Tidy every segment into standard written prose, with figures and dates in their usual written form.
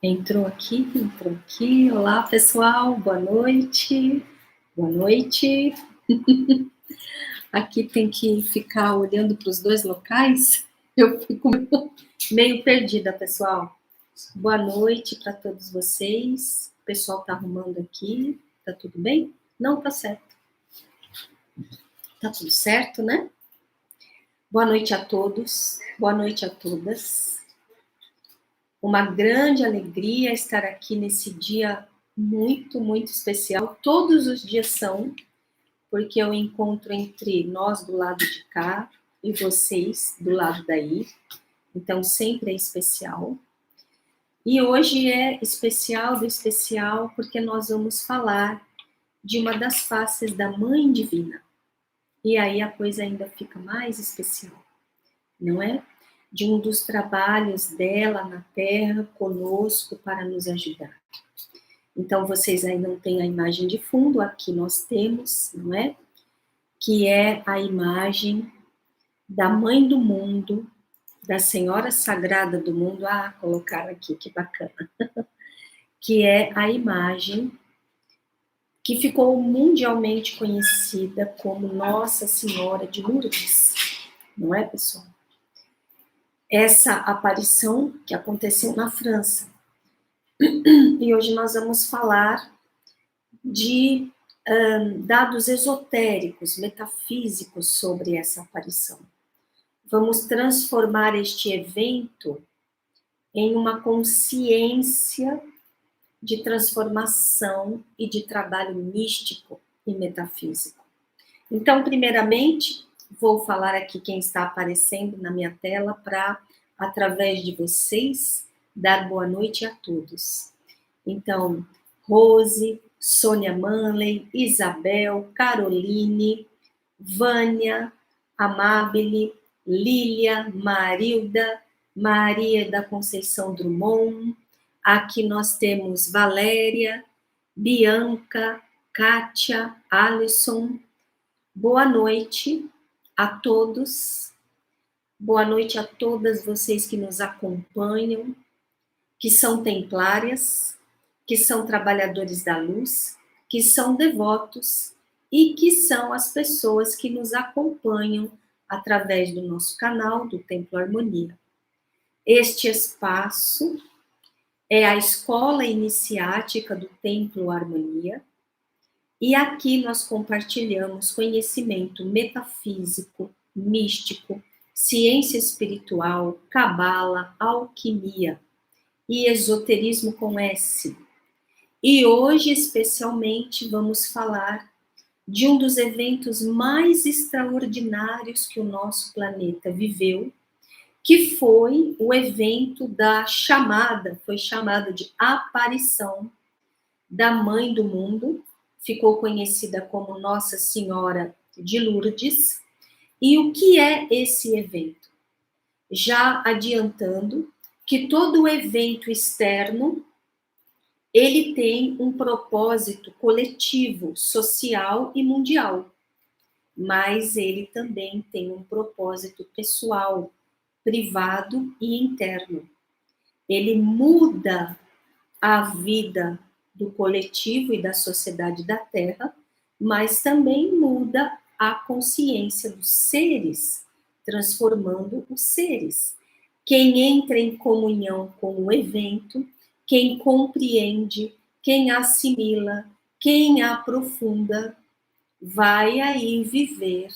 Entrou aqui, entrou aqui. Olá, pessoal, boa noite. Boa noite. Aqui tem que ficar olhando para os dois locais. Eu fico meio perdida, pessoal. Boa noite para todos vocês. O pessoal está arrumando aqui. Tá tudo bem? Não, tá certo. Tá tudo certo, né? Boa noite a todos. Boa noite a todas. Uma grande alegria estar aqui nesse dia muito, muito especial. Todos os dias são, porque eu encontro entre nós do lado de cá e vocês do lado daí. Então, sempre é especial. E hoje é especial do especial porque nós vamos falar de uma das faces da Mãe Divina. E aí a coisa ainda fica mais especial, não é? De um dos trabalhos dela na Terra conosco para nos ajudar. Então, vocês aí não têm a imagem de fundo, aqui nós temos, não é? Que é a imagem da Mãe do Mundo, da Senhora Sagrada do Mundo. Ah, colocaram aqui, que bacana. Que é a imagem que ficou mundialmente conhecida como Nossa Senhora de Lourdes, não é, pessoal? Essa aparição que aconteceu na França. E hoje nós vamos falar de dados esotéricos, metafísicos sobre essa aparição. Vamos transformar este evento em uma consciência de transformação e de trabalho místico e metafísico. Então, primeiramente, vou falar aqui quem está aparecendo na minha tela para, através de vocês, dar boa noite a todos. Então, Rose, Sônia Manley, Isabel, Caroline, Vânia, Amabile, Lília, Marilda, Maria da Conceição Drummond. Aqui nós temos Valéria, Bianca, Kátia, Alisson. Boa noite a todos. Boa noite a todas vocês que nos acompanham, que são templárias, que são trabalhadores da luz, que são devotos e que são as pessoas que nos acompanham através do nosso canal do Templo Harmonia. Este espaço é a escola iniciática do Templo Harmonia e aqui nós compartilhamos conhecimento metafísico, místico, ciência espiritual, cabala, alquimia e esoterismo com S. E hoje, especialmente, vamos falar de um dos eventos mais extraordinários que o nosso planeta viveu, que foi o evento da chamada, foi chamada de aparição da Mãe do Mundo, ficou conhecida como Nossa Senhora de Lourdes. E o que é esse evento? Já adiantando que todo evento externo ele tem um propósito coletivo, social e mundial, mas ele também tem um propósito pessoal, privado e interno. Ele muda a vida do coletivo e da sociedade da Terra, mas também muda a consciência dos seres, transformando os seres. Quem entra em comunhão com o evento, quem compreende, quem assimila, quem aprofunda, vai aí viver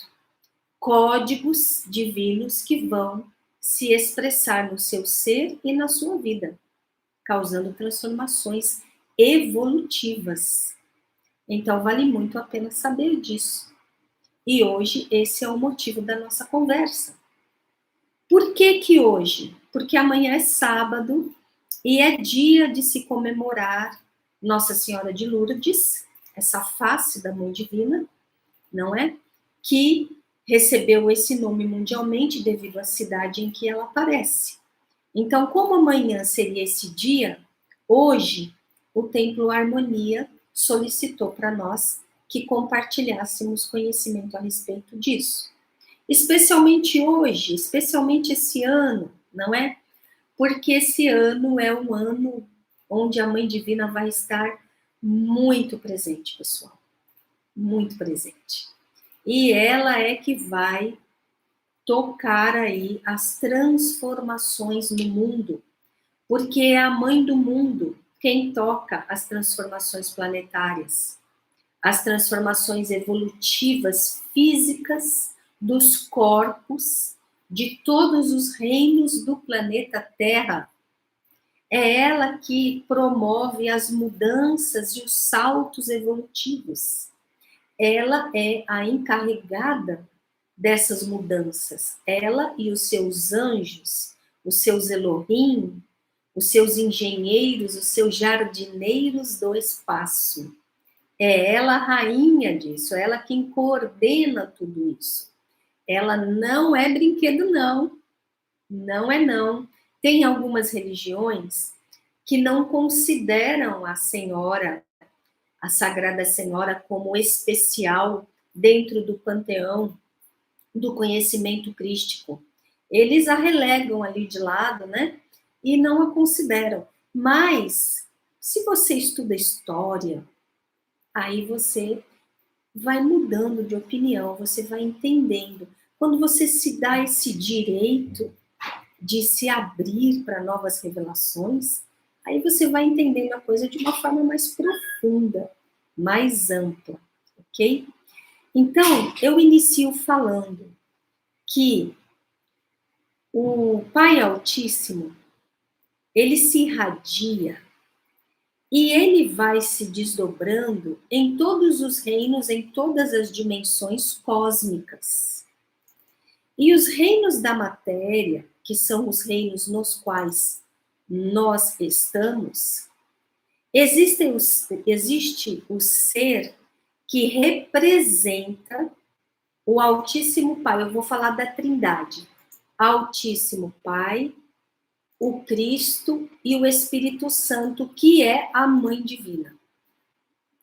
códigos divinos que vão se expressar no seu ser e na sua vida, causando transformações evolutivas. Então, vale muito a pena saber disso. E hoje, esse é o motivo da nossa conversa. Por que que hoje? Porque amanhã é sábado e é dia de se comemorar Nossa Senhora de Lourdes, essa face da Mãe Divina, não é? Que recebeu esse nome mundialmente devido à cidade em que ela aparece. Então, como amanhã seria esse dia, hoje o Templo Harmonia solicitou para nós que compartilhássemos conhecimento a respeito disso. Especialmente hoje, especialmente esse ano, não é? Porque esse ano é um ano onde a Mãe Divina vai estar muito presente, pessoal. Muito presente. E ela é que vai tocar aí as transformações no mundo, porque é a mãe do mundo quem toca as transformações planetárias, as transformações evolutivas físicas dos corpos de todos os reinos do planeta Terra. É ela que promove as mudanças e os saltos evolutivos. Ela é a encarregada dessas mudanças. Ela e os seus anjos, os seus Elohim, os seus engenheiros, os seus jardineiros do espaço. É ela a rainha disso, é ela quem coordena tudo isso. Ela não é brinquedo, não. Não é, não. Tem algumas religiões que não consideram a Senhora, a Sagrada Senhora, como especial dentro do panteão do conhecimento crístico. Eles a relegam ali de lado, né? E não a consideram. Mas, se você estuda história, aí você vai mudando de opinião, você vai entendendo. Quando você se dá esse direito de se abrir para novas revelações, aí você vai entendendo a coisa de uma forma mais profunda, mais ampla, ok? Então, eu inicio falando que o Pai Altíssimo, ele se irradia e ele vai se desdobrando em todos os reinos, em todas as dimensões cósmicas. E os reinos da matéria, que são os reinos nos quais nós estamos, existe o ser que representa o Altíssimo Pai. Eu vou falar da Trindade. Altíssimo Pai, o Cristo e o Espírito Santo, que é a Mãe Divina.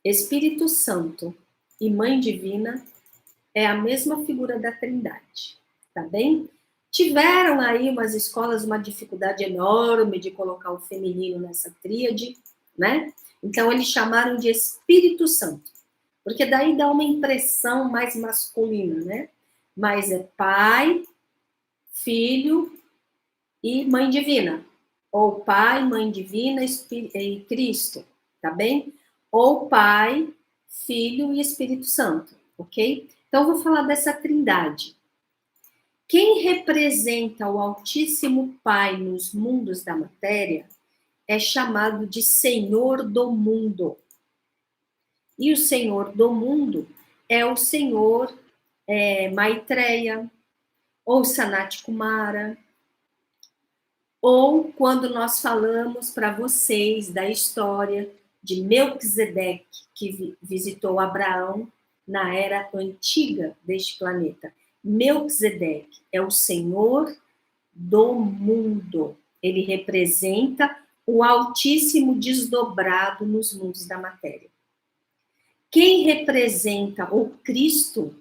Espírito Santo e Mãe Divina é a mesma figura da Trindade, tá bem? Tiveram aí umas escolas uma dificuldade enorme de colocar o feminino nessa tríade, né? Então eles chamaram de Espírito Santo, porque daí dá uma impressão mais masculina, né? Mas é Pai, Filho e Mãe Divina, ou Pai, Mãe Divina e Cristo, tá bem? Ou Pai, Filho e Espírito Santo, ok? Então, eu vou falar dessa trindade. Quem representa o Altíssimo Pai nos mundos da matéria é chamado de Senhor do Mundo. E o Senhor do Mundo é o Senhor Maitreya, ou Sanat Kumara, ou quando nós falamos para vocês da história de Melquisedeque, que visitou Abraão na era antiga deste planeta. Melquisedeque é o Senhor do mundo. Ele representa o Altíssimo desdobrado nos mundos da matéria. Quem representa o Cristo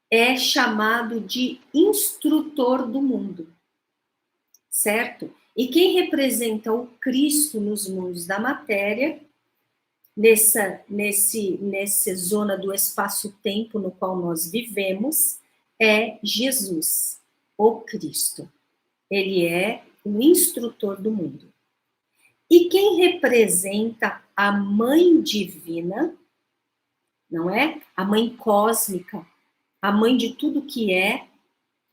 é chamado de instrutor do mundo. Certo? E quem representa o Cristo nos mundos da matéria, nessa zona do espaço-tempo no qual nós vivemos, é Jesus, o Cristo. Ele é o instrutor do mundo. E quem representa a Mãe Divina, não é? A Mãe Cósmica, a Mãe de tudo que é,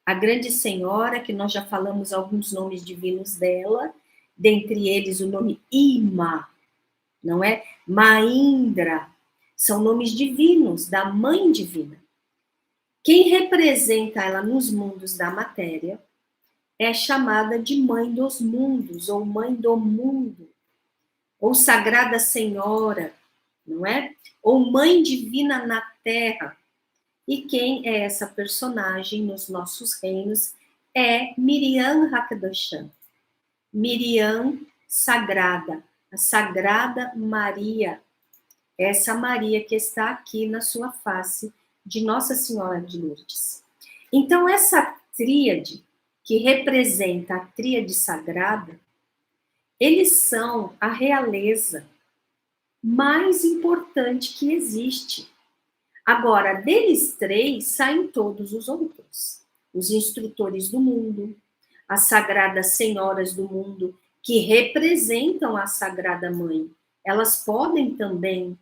a Grande Senhora, que nós já falamos alguns nomes divinos dela, dentre eles o nome Ima, não é? Maindra, são nomes divinos da Mãe Divina. Quem representa ela nos mundos da matéria é chamada de Mãe dos Mundos, ou Mãe do Mundo, ou Sagrada Senhora, não é? Ou Mãe Divina na Terra. E quem é essa personagem nos nossos reinos é Miriam Hakdoshan. Miriam Sagrada, a Sagrada Maria. Essa Maria que está aqui na sua face de Nossa Senhora de Lourdes. Então, essa tríade, que representa a tríade sagrada, Eles são a realeza mais importante que existe. Agora, deles três saem todos os outros. Os instrutores do mundo, as sagradas senhoras do mundo, que representam a Sagrada Mãe. Elas podem também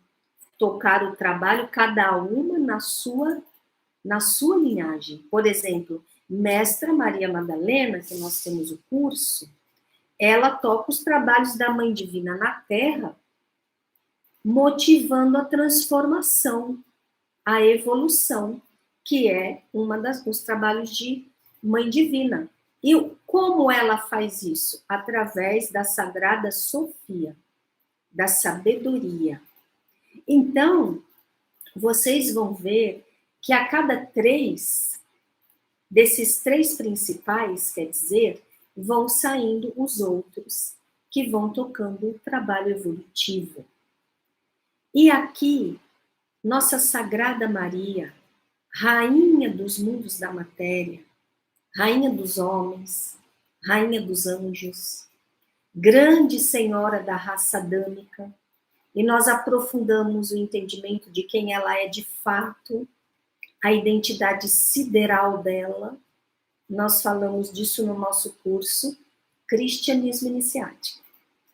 tocar o trabalho, cada uma na sua linhagem. Por exemplo, Mestra Maria Madalena, que nós temos o curso, ela toca os trabalhos da Mãe Divina na Terra, motivando a transformação, a evolução, que é dos trabalhos de Mãe Divina. E como ela faz isso? Através da Sagrada Sofia, da sabedoria. Então, vocês vão ver que a cada três, desses três principais, quer dizer, vão saindo os outros, que vão tocando o trabalho evolutivo. E aqui, nossa Sagrada Maria, Rainha dos mundos da matéria, Rainha dos homens, Rainha dos anjos, grande Senhora da raça adâmica, e nós aprofundamos o entendimento de quem ela é de fato, a identidade sideral dela. Nós falamos disso no nosso curso Cristianismo Iniciático.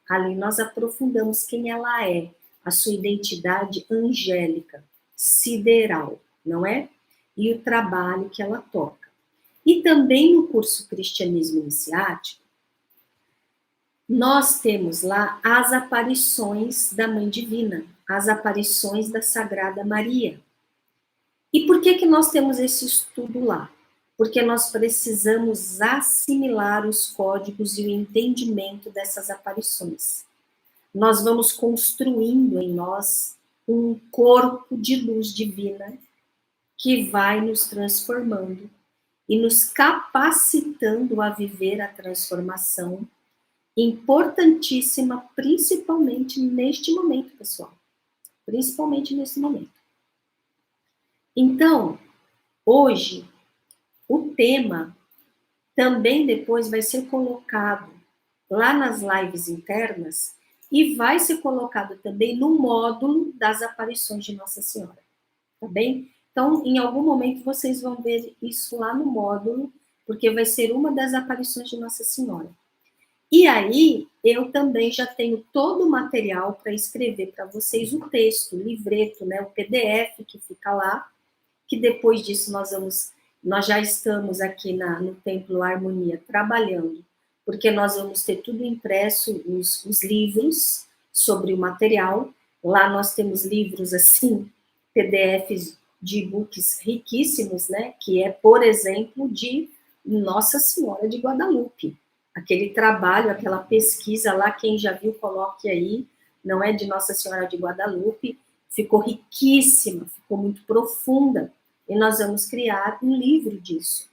Ali nós aprofundamos quem ela é, a sua identidade angélica, sideral, não é? E o trabalho que ela toca. E também no curso Cristianismo Iniciático, nós temos lá as aparições da Mãe Divina, as aparições da Sagrada Maria. E por que nós temos esse estudo lá? Porque nós precisamos assimilar os códigos e o entendimento dessas aparições. Nós vamos construindo em nós um corpo de luz divina que vai nos transformando e nos capacitando a viver a transformação importantíssima, principalmente neste momento, pessoal. Principalmente nesse momento. Então, hoje, o tema também depois vai ser colocado lá nas lives internas e vai ser colocado também no módulo das aparições de Nossa Senhora. Tá bem? Então, em algum momento, vocês vão ver isso lá no módulo, porque vai ser uma das aparições de Nossa Senhora. E aí, eu também já tenho todo o material para escrever para vocês o texto, o livreto, né, o PDF que fica lá, que depois disso nós já estamos aqui no Templo Harmonia trabalhando, porque nós vamos ter tudo impresso, os livros sobre o material. Lá nós temos livros assim, PDFs de e-books riquíssimos, né, que é, por exemplo, de Nossa Senhora de Guadalupe. Aquele trabalho, aquela pesquisa lá, quem já viu, coloque aí, não é de Nossa Senhora de Guadalupe, ficou riquíssima, ficou muito profunda, e nós vamos criar um livro disso.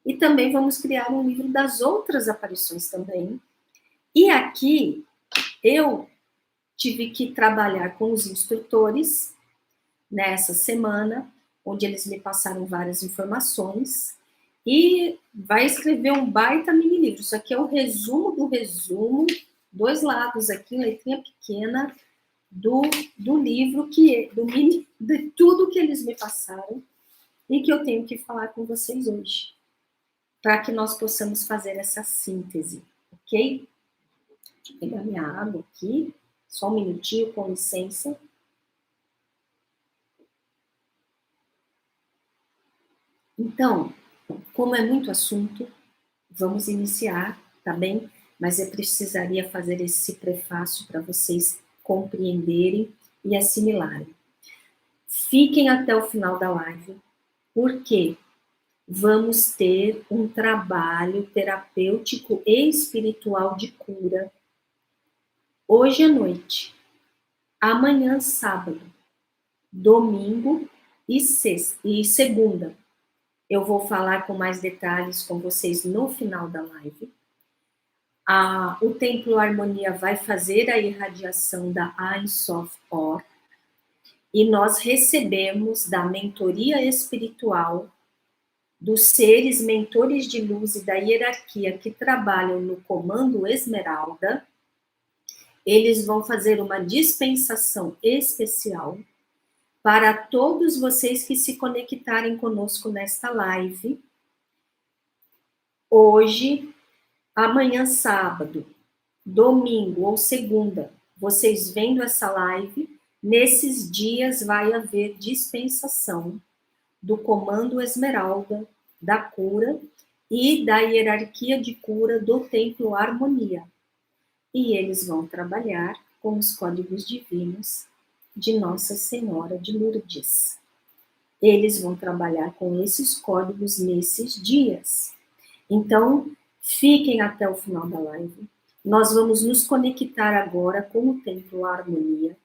E também vamos criar um livro das outras aparições também. E aqui, eu tive que trabalhar com os instrutores nessa semana, onde eles me passaram várias informações, e vai escrever um baita mini livro. Isso aqui é o resumo do resumo, 2 lados aqui, letrinha pequena, do livro, de tudo que eles me passaram e que eu tenho que falar com vocês hoje, para que nós possamos fazer essa síntese, ok? Deixa eu pegar minha água aqui, só um minutinho, com licença. Então, como é muito assunto, vamos iniciar, tá bem? Mas eu precisaria fazer esse prefácio para vocês compreenderem e assimilarem. Fiquem até o final da live, porque vamos ter um trabalho terapêutico e espiritual de cura hoje à noite, amanhã, sábado, domingo e segunda. Eu vou falar com mais detalhes com vocês no final da live. O Templo Harmonia vai fazer a irradiação da Ein Sof Or, e nós recebemos da mentoria espiritual dos seres mentores de luz e da hierarquia que trabalham no Comando Esmeralda, Eles vão fazer uma dispensação especial para todos vocês que se conectarem conosco nesta live. Hoje, amanhã, sábado, domingo ou segunda, vocês vendo essa live, nesses dias vai haver dispensação do Comando Esmeralda, da cura e da hierarquia de cura do Templo Harmonia. E eles vão trabalhar com os códigos divinos de Nossa Senhora de Lourdes. Eles vão trabalhar com esses códigos nesses dias. Então, fiquem até o final da live. Nós vamos nos conectar agora com o Templo Harmonia.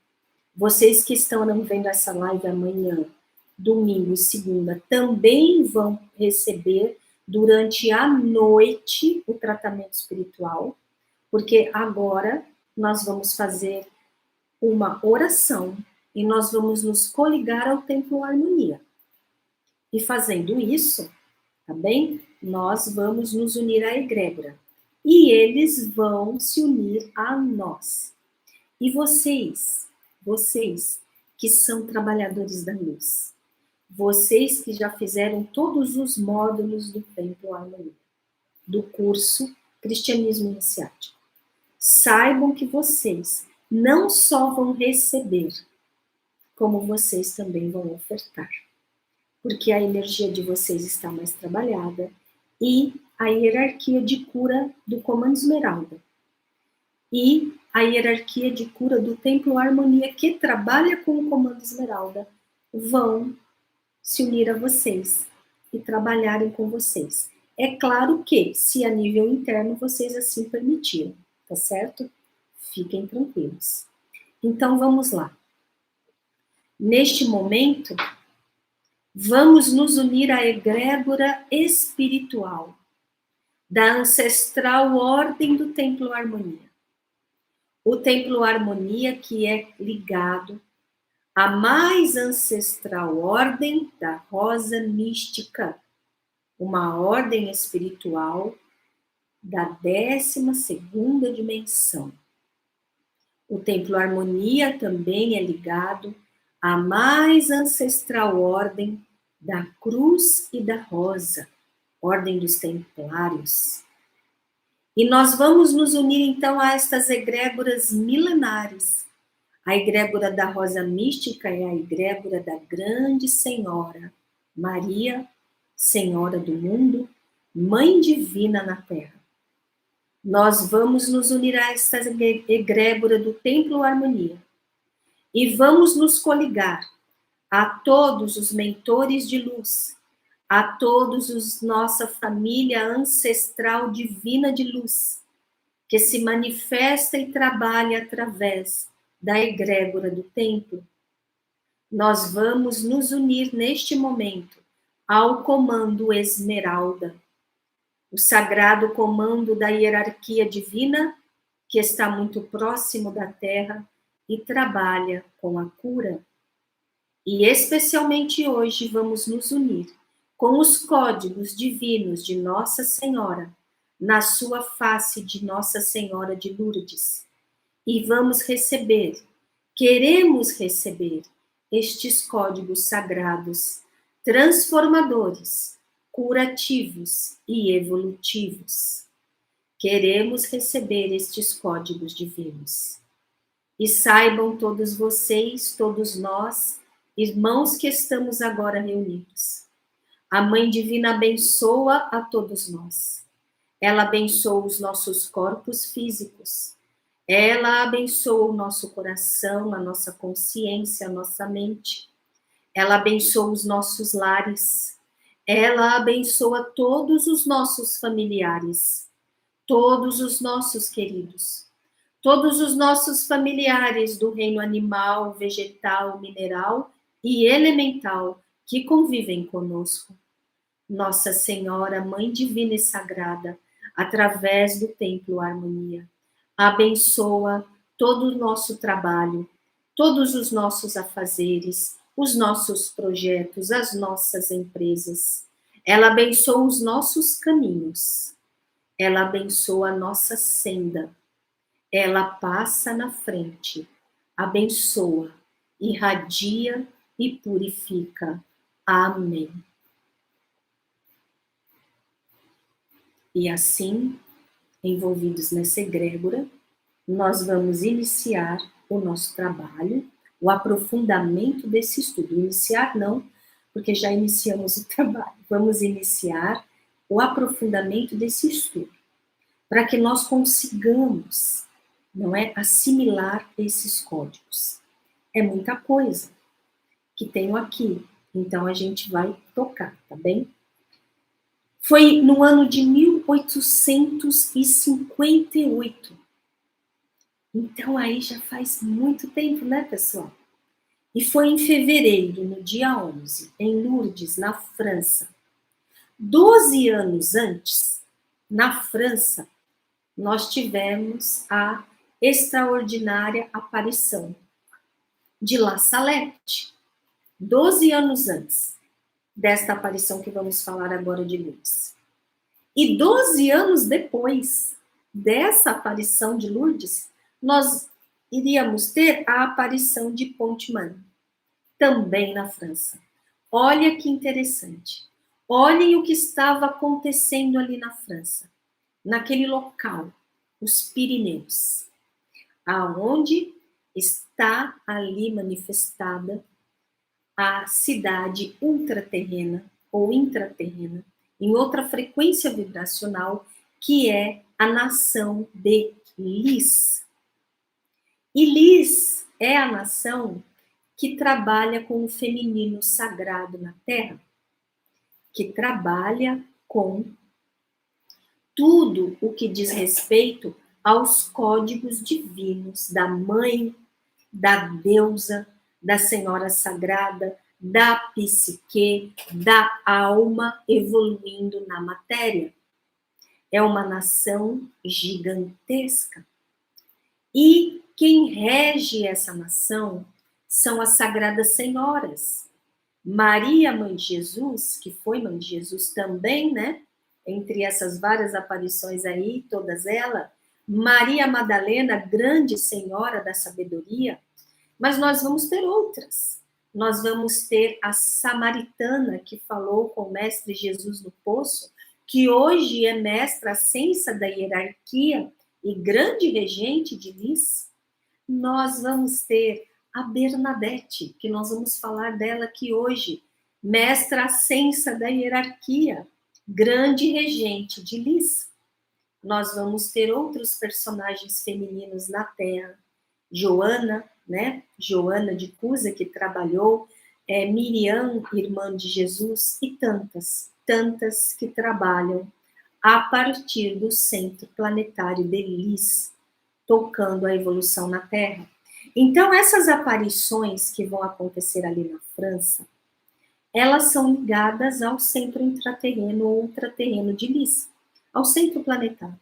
Vocês que estão vendo essa live amanhã, domingo e segunda, também vão receber durante a noite o tratamento espiritual, porque agora nós vamos fazer uma oração e nós vamos nos coligar ao Templo Harmonia. E fazendo isso, tá bem? Nós vamos nos unir à egrégora. E eles vão se unir a nós. E vocês que são trabalhadores da luz, vocês que já fizeram todos os módulos do Templo Harmonia, do curso Cristianismo Iniciático, saibam que vocês não só vão receber, como vocês também vão ofertar. Porque a energia de vocês está mais trabalhada e a hierarquia de cura do Comando Esmeralda e a hierarquia de cura do Templo Harmonia, que trabalha com o Comando Esmeralda, vão se unir a vocês e trabalharem com vocês. É claro que, se a nível interno vocês assim permitirem, tá certo? Fiquem tranquilos. Então, vamos lá. Neste momento, vamos nos unir à egrégora espiritual da ancestral ordem do Templo Harmonia. O Templo Harmonia que é ligado à mais ancestral ordem da Rosa Mística, uma ordem espiritual da 12ª dimensão. O Templo Harmonia também é ligado à mais ancestral ordem da Cruz e da Rosa, ordem dos Templários. E nós vamos nos unir então a estas egrégoras milenares. A egrégora da Rosa Mística é a egrégora da Grande Senhora, Maria, Senhora do Mundo, Mãe Divina na Terra. Nós vamos nos unir a esta egrégora do Templo Harmonia e vamos nos coligar a todos os mentores de luz, a todos os nossa família ancestral divina de luz, que se manifesta e trabalha através da egrégora do templo. Nós vamos nos unir neste momento ao Comando Esmeralda, o sagrado comando da hierarquia divina, que está muito próximo da Terra e trabalha com a cura. E especialmente hoje vamos nos unir com os códigos divinos de Nossa Senhora, na sua face de Nossa Senhora de Lourdes. E vamos receber, queremos receber estes códigos sagrados, transformadores, curativos e evolutivos. Queremos receber estes códigos divinos. E saibam todos vocês, todos nós, irmãos que estamos agora reunidos, a Mãe Divina abençoa a todos nós. Ela abençoa os nossos corpos físicos. Ela abençoa o nosso coração, a nossa consciência, a nossa mente. Ela abençoa os nossos lares. Ela abençoa todos os nossos familiares, todos os nossos queridos, todos os nossos familiares do reino animal, vegetal, mineral e elemental que convivem conosco. Nossa Senhora, Mãe Divina e Sagrada, através do Templo Harmonia, abençoa todo o nosso trabalho, todos os nossos afazeres, os nossos projetos, as nossas empresas. Ela abençoa os nossos caminhos. Ela abençoa a nossa senda. ela passa na frente, abençoa, irradia e purifica. Amém. E assim, envolvidos nessa egrégora, nós vamos iniciar o nosso trabalho, o aprofundamento desse estudo. Iniciar não, porque já iniciamos o trabalho. Vamos iniciar o aprofundamento desse estudo, para que nós consigamos, não é, assimilar esses códigos. É muita coisa que tenho aqui, então a gente vai tocar, tá bem? Foi no ano de 1858. Então aí já faz muito tempo, né, pessoal? E foi em fevereiro, no dia 11, em Lourdes, na França. 12 anos antes, na França, nós tivemos a extraordinária aparição de La Salette. 12 anos antes desta aparição que vamos falar agora de Lourdes. E 12 anos depois dessa aparição de Lourdes, nós iríamos ter a aparição de Pontman, também na França. Olha que interessante. Olhem o que estava acontecendo ali na França, naquele local, os Pirineus, aonde está ali manifestada a cidade ultraterrena ou intraterrena, em outra frequência vibracional, que é a nação de Lis. E Lis é a nação que trabalha com o feminino sagrado na Terra, que trabalha com tudo o que diz respeito aos códigos divinos da mãe, da deusa, da Senhora Sagrada, da psique, da alma evoluindo na matéria. É uma nação gigantesca. E quem rege essa nação são as Sagradas Senhoras. Maria, Mãe de Jesus, que foi Mãe de Jesus também, né? Entre essas várias aparições aí, todas elas. Maria Madalena, grande Senhora da Sabedoria. Mas nós vamos ter outras. Nós vamos ter a Samaritana, que falou com o Mestre Jesus no Poço, que hoje é mestra ascensa da hierarquia e grande regente de Lis. Nós vamos ter a Bernadette, que nós vamos falar dela aqui hoje, mestra ascensa da hierarquia, grande regente de Lis. Nós vamos ter outros personagens femininos na Terra. Joana, né? Joana de Cusa, que trabalhou, Miriam, irmã de Jesus, e tantas que trabalham a partir do centro planetário de Lis, tocando a evolução na Terra. Então, essas aparições que vão acontecer ali na França, elas são ligadas ao centro intraterreno ou ultraterreno de Lis, ao centro planetário.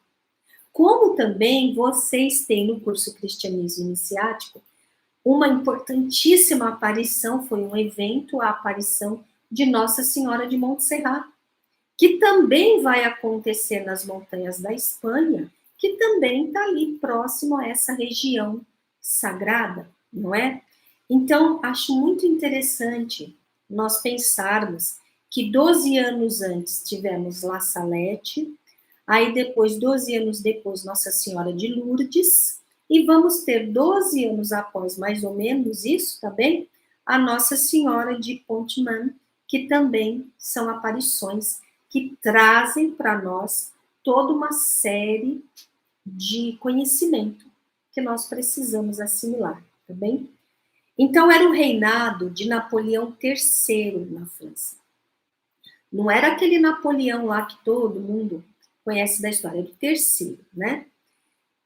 Como também vocês têm no curso Cristianismo Iniciático, uma importantíssima aparição, foi um evento, a aparição de Nossa Senhora de Montserrat, que também vai acontecer nas montanhas da Espanha, que também está ali próximo a essa região sagrada, não é? Então, acho muito interessante nós pensarmos que 12 anos antes tivemos La Salette, aí depois, 12 anos depois, Nossa Senhora de Lourdes, e vamos ter 12 anos após, mais ou menos isso, tá bem? A Nossa Senhora de Pontman, que também são aparições que trazem para nós toda uma série de conhecimento que nós precisamos assimilar, tá bem? Então, era o reinado de Napoleão III na França. Não era aquele Napoleão lá que todo mundo conhece da história, era o terceiro, né?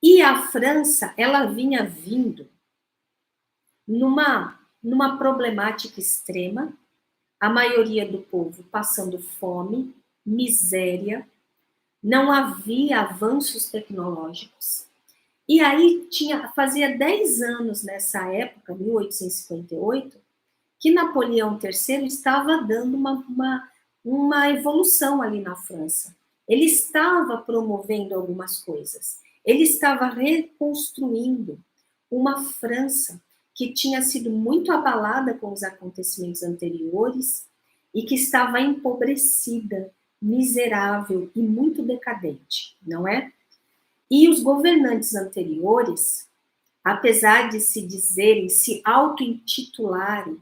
E a França, ela vinha vindo numa problemática extrema, a maioria do povo passando fome, miséria, não havia avanços tecnológicos. E aí fazia 10 anos nessa época, 1858, que Napoleão III estava dando uma evolução ali na França. Ele estava promovendo algumas coisas. Ele estava reconstruindo uma França que tinha sido muito abalada com os acontecimentos anteriores e que estava empobrecida, miserável e muito decadente, não é? E os governantes anteriores, apesar de se dizerem, se auto-intitularem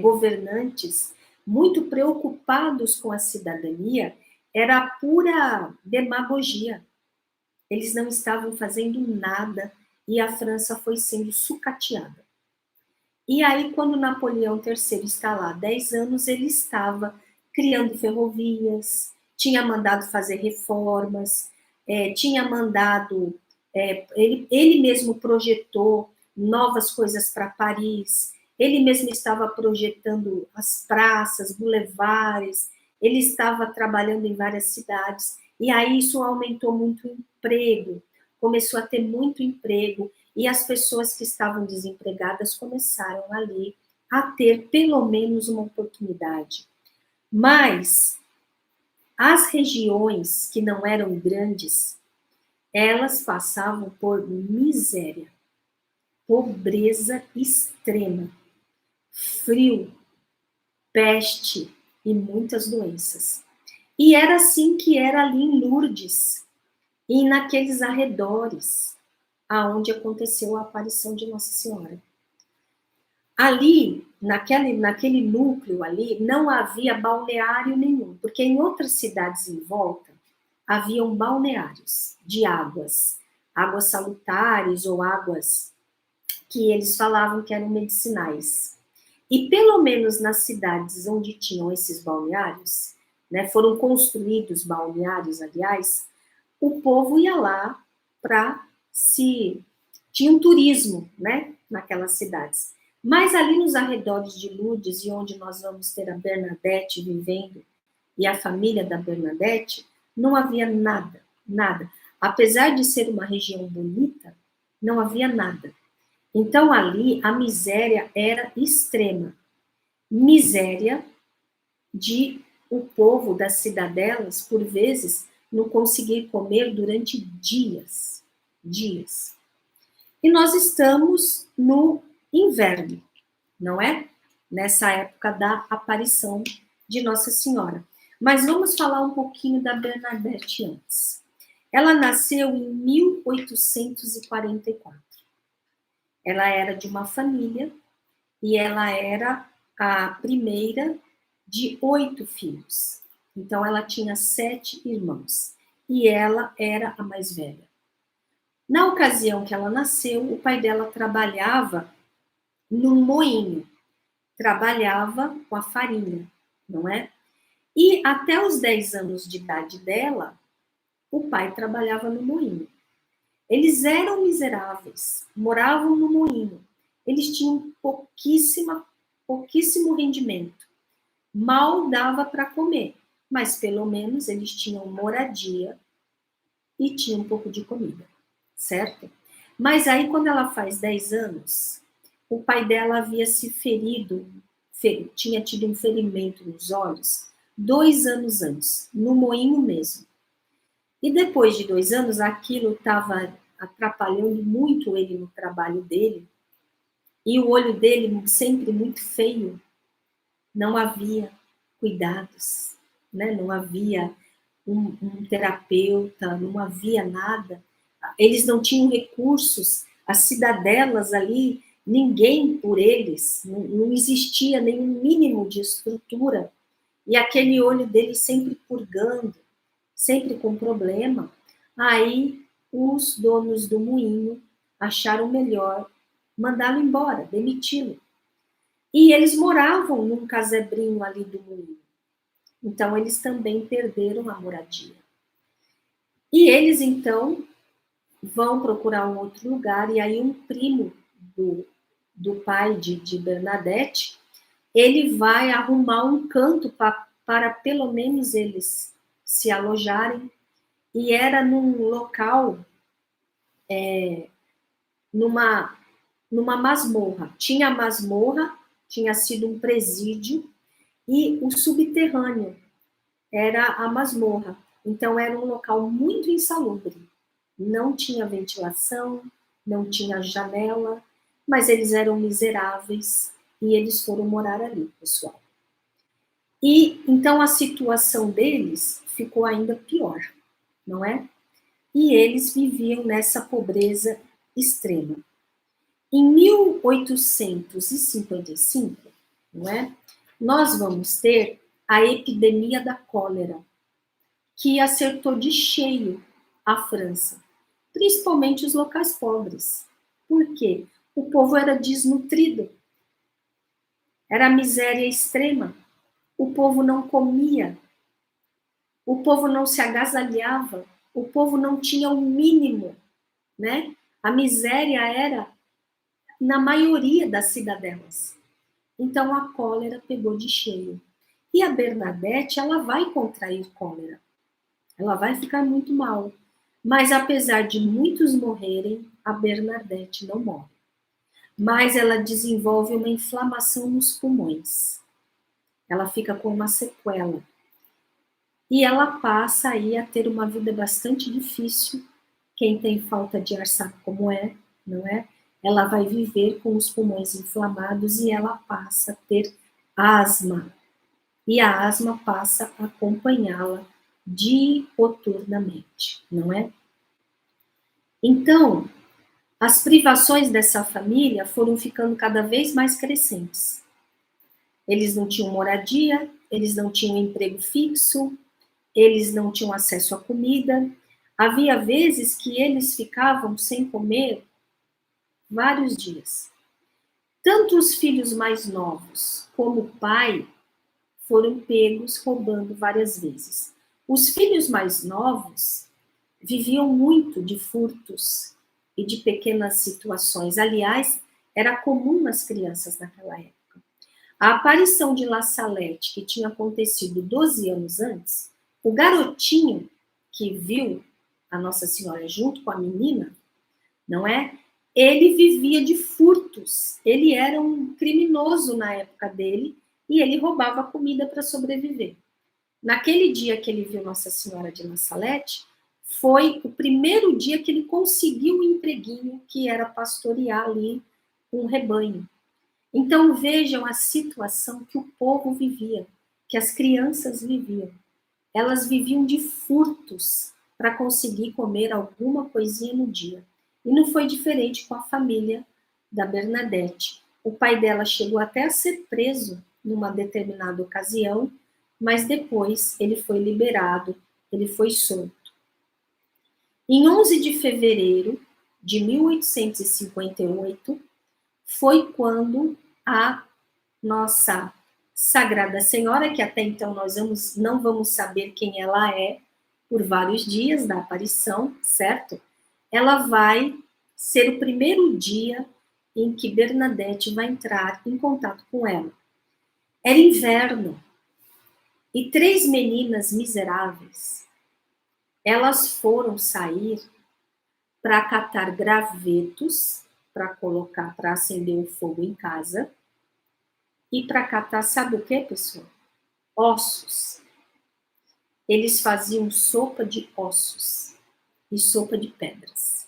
governantes muito preocupados com a cidadania, era pura demagogia. Eles não estavam fazendo nada e a França foi sendo sucateada. E aí, quando Napoleão III está lá 10 anos, ele estava criando ferrovias, tinha mandado fazer reformas, tinha mandado, ele mesmo projetou novas coisas para Paris, ele mesmo estava projetando as praças, bulevares, ele estava trabalhando em várias cidades, e aí isso aumentou muito o emprego, começou a ter muito emprego, e as pessoas que estavam desempregadas começaram ali a ter pelo menos uma oportunidade. Mas as regiões que não eram grandes, elas passavam por miséria, pobreza extrema, frio, peste e muitas doenças. E era assim que era ali em Lourdes e naqueles arredores aonde aconteceu a aparição de Nossa Senhora. Ali, naquele núcleo ali, não havia balneário nenhum, porque em outras cidades em volta haviam balneários de águas salutares ou águas que eles falavam que eram medicinais. E pelo menos nas cidades onde tinham esses balneários, né, foram construídos balneários, aliás, o povo ia lá para tinha um turismo, né, naquelas cidades. Mas ali nos arredores de Lourdes, e onde nós vamos ter a Bernadette vivendo, e a família da Bernadette, não havia nada, nada. Apesar de ser uma região bonita, não havia nada. Então ali a miséria era extrema. Miséria de o povo das cidadelas, por vezes, não conseguir comer durante dias. Dias. E nós estamos no inverno, não é? Nessa época da aparição de Nossa Senhora. Mas vamos falar um pouquinho da Bernadette antes. Ela nasceu em 1844. Ela era de uma família e ela era a primeira de 8 filhos. Então, ela tinha 7 irmãos e ela era a mais velha. Na ocasião que ela nasceu, o pai dela trabalhava num moinho, trabalhava com a farinha, não é? E até os 10 anos de idade dela, o pai trabalhava no moinho. Eles eram miseráveis, moravam no moinho. Eles tinham pouquíssimo rendimento. Mal dava para comer, mas pelo menos eles tinham moradia e tinham um pouco de comida, certo? Mas aí, quando ela faz 10 anos, o pai dela havia se ferido, tinha tido um ferimento nos olhos 2 anos antes, no moinho mesmo. E depois de 2 anos, aquilo estava atrapalhando muito ele no trabalho dele, e o olho dele sempre muito feio, não havia cuidados, né? Não havia um terapeuta, não havia nada. Eles não tinham recursos, as cidadelas ali, ninguém por eles, não existia nenhum mínimo de estrutura. E aquele olho dele sempre purgando, sempre com problema. Aí os donos do moinho acharam melhor mandá-lo embora, demiti-lo. E eles moravam num casebrinho ali do moinho. Então, eles também perderam a moradia. E eles, então, vão procurar um outro lugar, e aí um primo do pai de Bernadette, ele vai arrumar um canto para pelo menos eles se alojarem, e era num local, numa masmorra. Tinha a masmorra, tinha sido um presídio, e o subterrâneo era a masmorra. Então, era um local muito insalubre. não tinha ventilação, não tinha janela, mas eles eram miseráveis e eles foram morar ali, pessoal. E então a situação deles ficou ainda pior, não é? E eles viviam nessa pobreza extrema. Em 1855, não é? Nós vamos ter a epidemia da cólera, que acertou de cheio a França, principalmente os locais pobres. Por quê? O povo era desnutrido, era miséria extrema, o povo não comia, o povo não se agasalhava, o povo não tinha o mínimo, né? A miséria era na maioria das cidadelas. Então a cólera pegou de cheio. E a Bernadette, ela vai contrair cólera. Ela vai ficar muito mal. Mas apesar de muitos morrerem, a Bernadette não morre. Mas ela desenvolve uma inflamação nos pulmões. Ela fica com uma sequela. E ela passa aí a ter uma vida bastante difícil. Quem tem falta de ar sabe como é, não é? Ela vai viver com os pulmões inflamados e ela passa a ter asma. E a asma passa a acompanhá-la dioturnamente, não é? Então, as privações dessa família foram ficando cada vez mais crescentes. Eles não tinham moradia, eles não tinham emprego fixo, eles não tinham acesso à comida. Havia vezes que eles ficavam sem comer vários dias. Tanto os filhos mais novos como o pai foram pegos roubando várias vezes. Os filhos mais novos viviam muito de furtos e de pequenas situações. Aliás, era comum nas crianças naquela época. A aparição de La Salette, que tinha acontecido 12 anos antes, o garotinho que viu a Nossa Senhora junto com a menina, não é? Ele vivia de furtos. Ele era um criminoso na época dele e ele roubava comida para sobreviver. Naquele dia que ele viu Nossa Senhora de La Salette, foi o primeiro dia que ele conseguiu um empreguinho que era pastorear ali um rebanho. Então vejam a situação que o povo vivia, que as crianças viviam. Elas viviam de furtos para conseguir comer alguma coisinha no dia. E não foi diferente com a família da Bernadette. O pai dela chegou até a ser preso numa determinada ocasião, mas depois ele foi liberado, ele foi solto. Em 11 de fevereiro de 1858, foi quando a nossa Sagrada Senhora, que até então nós não vamos saber quem ela é por vários dias da aparição, certo? Ela vai ser o primeiro dia em que Bernadette vai entrar em contato com ela. Era inverno e 3 meninas miseráveis, elas foram sair para catar gravetos para colocar, para acender o fogo em casa e para catar, sabe o que, pessoal? Ossos. Eles faziam sopa de ossos e sopa de pedras.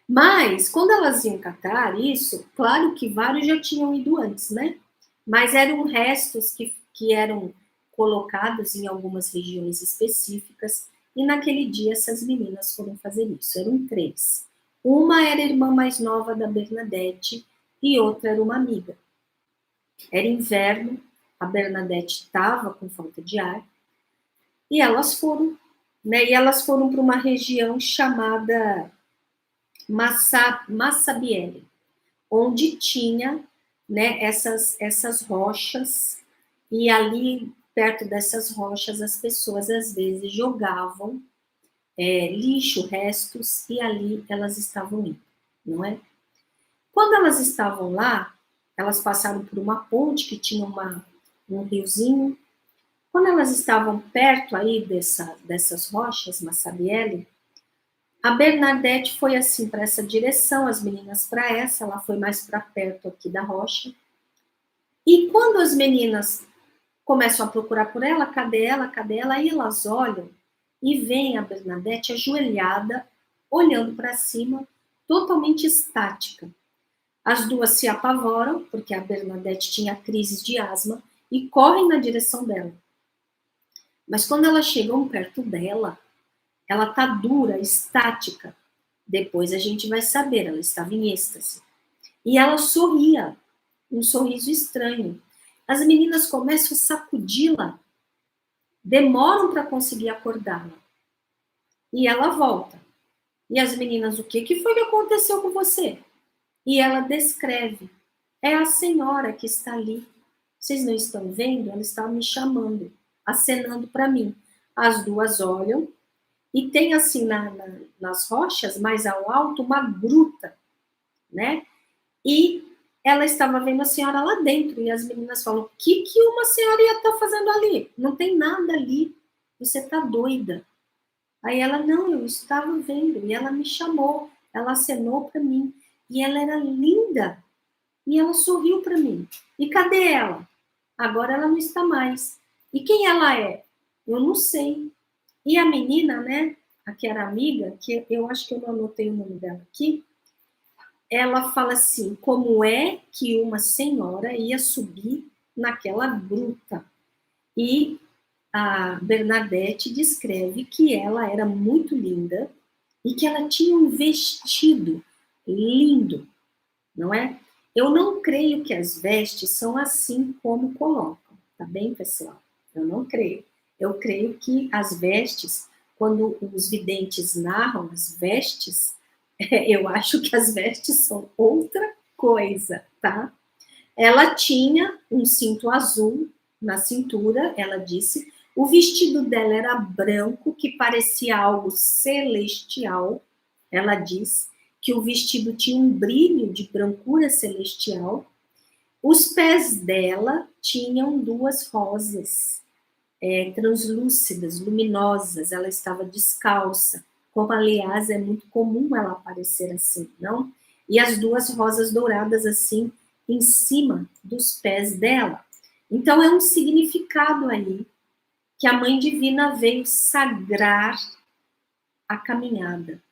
Mas, quando elas iam catar isso, claro que vários já tinham ido antes, né? Mas eram restos que eram colocados em algumas regiões específicas, e naquele dia essas meninas foram fazer isso. Eram 3. Uma era a irmã mais nova da Bernadette e outra era uma amiga. Era inverno, a Bernadette estava com falta de ar, e elas foram, né? E elas foram para uma região chamada Massabielle, onde tinha, né, essas rochas, e ali perto dessas rochas as pessoas às vezes jogavam lixo, restos, e ali elas estavam indo, não é? Quando elas estavam lá, elas passaram por uma ponte que tinha um riozinho. Quando elas estavam perto aí dessas rochas, Massabielle, a Bernadette foi assim para essa direção, as meninas para essa, ela foi mais para perto aqui da rocha. E quando as meninas começam a procurar por ela, cadê ela, cadê ela? Aí elas olham e veem a Bernadette ajoelhada olhando para cima, totalmente estática. As duas se apavoram, porque a Bernadette tinha crises de asma, e correm na direção dela. Mas quando elas chegam perto dela, ela tá dura, estática. Depois a gente vai saber, ela estava em êxtase. E ela sorria, um sorriso estranho. As meninas começam a sacudi-la, demoram para conseguir acordá-la. E ela volta. E as meninas, o que foi que aconteceu com você? E ela descreve. É a senhora que está ali. Vocês não estão vendo? Ela está me chamando, acenando para mim. As duas olham e tem assim nas rochas, mais ao alto, uma gruta, né? E ela estava vendo a senhora lá dentro. E as meninas falam, o que uma senhora ia estar fazendo ali? Não tem nada ali. Você está doida. Aí ela, não, eu estava vendo. E ela me chamou. Ela acenou para mim. E ela era linda. E ela sorriu para mim. E cadê ela? Agora ela não está mais. E quem ela é? Eu não sei. E a menina, né, a que era amiga, que eu acho que eu não anotei o nome dela aqui, ela fala assim, como é que uma senhora ia subir naquela gruta? E a Bernadette descreve que ela era muito linda e que ela tinha um vestido lindo, não é? Eu não creio que as vestes são assim como colocam, tá bem, pessoal? Eu não creio. Eu creio que as vestes, quando os videntes narram as vestes, eu acho que as vestes são outra coisa, tá? Ela tinha um cinto azul na cintura, ela disse. O vestido dela era branco, que parecia algo celestial. Ela diz que o vestido tinha um brilho de brancura celestial. Os pés dela tinham duas rosas translúcidas, luminosas. Ela estava descalça, como, aliás, é muito comum ela aparecer assim, não? E as duas rosas douradas, assim, em cima dos pés dela. Então, é um significado aí que a Mãe Divina veio sagrar a caminhada,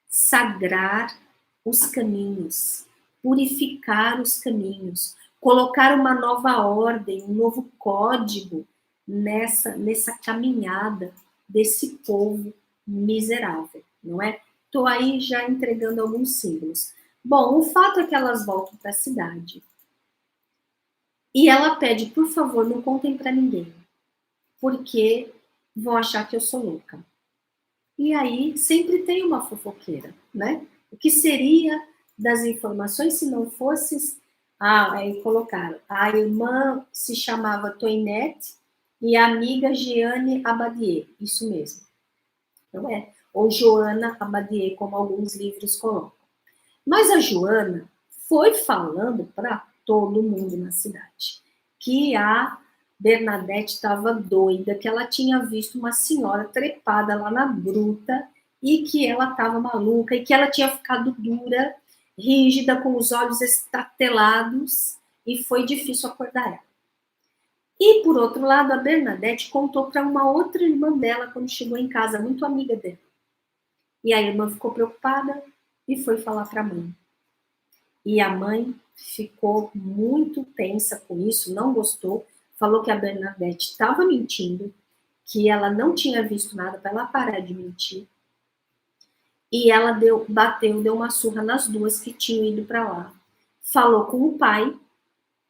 sagrar os caminhos, purificar os caminhos, colocar uma nova ordem, um novo código nessa caminhada desse povo miserável, não é? Estou aí já entregando alguns símbolos. Bom, o fato é que elas voltam para a cidade e ela pede, por favor, não contem para ninguém, porque vão achar que eu sou louca. E aí sempre tem uma fofoqueira, né? O que seria das informações se não fosse... aí colocaram, a irmã se chamava Toinette e a amiga Jeanne Abadier, isso mesmo, não é? Ou Joana Abadier, como alguns livros colocam. Mas a Joana foi falando para todo mundo na cidade que a Bernadette estava doida, que ela tinha visto uma senhora trepada lá na gruta e que ela estava maluca e que ela tinha ficado dura, rígida, com os olhos estatelados e foi difícil acordar ela. E, por outro lado, a Bernadette contou para uma outra irmã dela quando chegou em casa, muito amiga dela. E a irmã ficou preocupada e foi falar para a mãe. E a mãe ficou muito tensa com isso, não gostou, falou que a Bernadette estava mentindo, que ela não tinha visto nada, para ela parar de mentir. E ela deu uma surra nas duas que tinham ido para lá. Falou com o pai,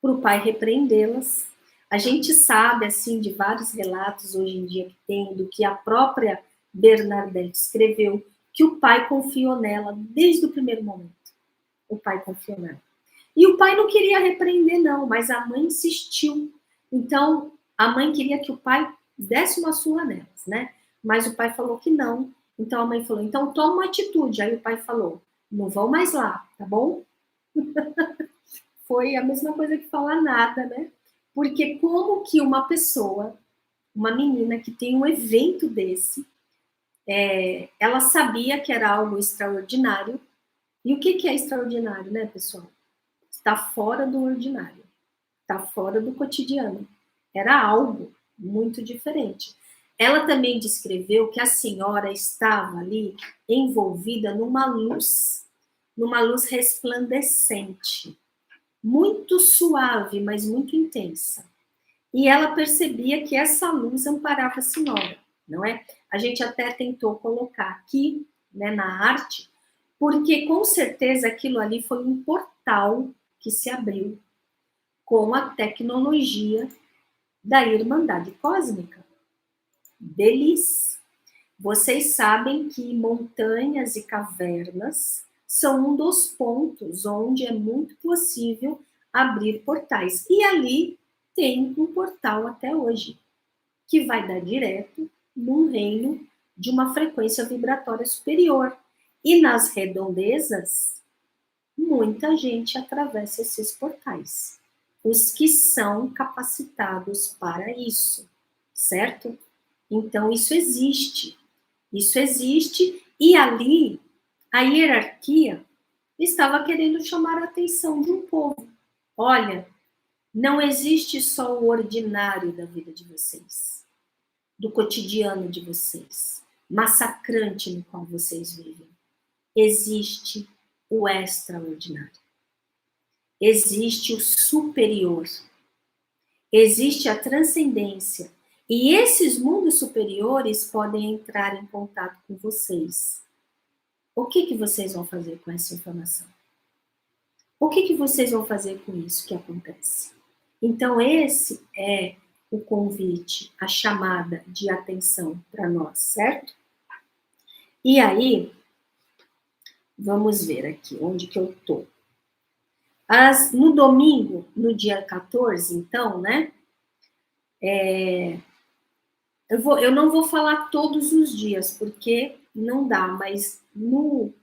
para o pai repreendê-las. A gente sabe, assim, de vários relatos hoje em dia que tem, do que a própria Bernadette escreveu, que o pai confiou nela desde o primeiro momento. O pai confiou nela. E o pai não queria repreender, não, mas a mãe insistiu. Então, a mãe queria que o pai desse uma surra nelas, né? Mas o pai falou que não. Então, a mãe falou, então toma uma atitude. Aí o pai falou, não vão mais lá, tá bom? Foi a mesma coisa que falar nada, né? Porque como que uma pessoa, uma menina que tem um evento desse, ela sabia que era algo extraordinário. E o que é extraordinário, né, pessoal? Está fora do ordinário, está fora do cotidiano. Era algo muito diferente. Ela também descreveu que a senhora estava ali envolvida numa luz resplandecente, muito suave, mas muito intensa. E ela percebia que essa luz amparava a senhora, não é? A gente até tentou colocar aqui, né, na arte, porque com certeza aquilo ali foi um portal que se abriu com a tecnologia da Irmandade Cósmica. Deles. Vocês sabem que montanhas e cavernas são um dos pontos onde é muito possível abrir portais. E ali tem um portal até hoje, que vai dar direto num reino de uma frequência vibratória superior. E nas redondezas, muita gente atravessa esses portais. Os que são capacitados para isso, certo? Então, isso existe. Isso existe, e ali a hierarquia estava querendo chamar a atenção de um povo. Olha, não existe só o ordinário da vida de vocês, do cotidiano de vocês, massacrante no qual vocês vivem. Existe o extraordinário. Existe o superior. Existe a transcendência. E esses mundos superiores podem entrar em contato com vocês. O que vocês vão fazer com essa informação? O que vocês vão fazer com isso que acontece? Então, esse é o convite, a chamada de atenção para nós, certo? E aí, vamos ver aqui onde que eu tô. No domingo, no dia 14, então, né? Eu não vou falar todos os dias, porque não dá, mas no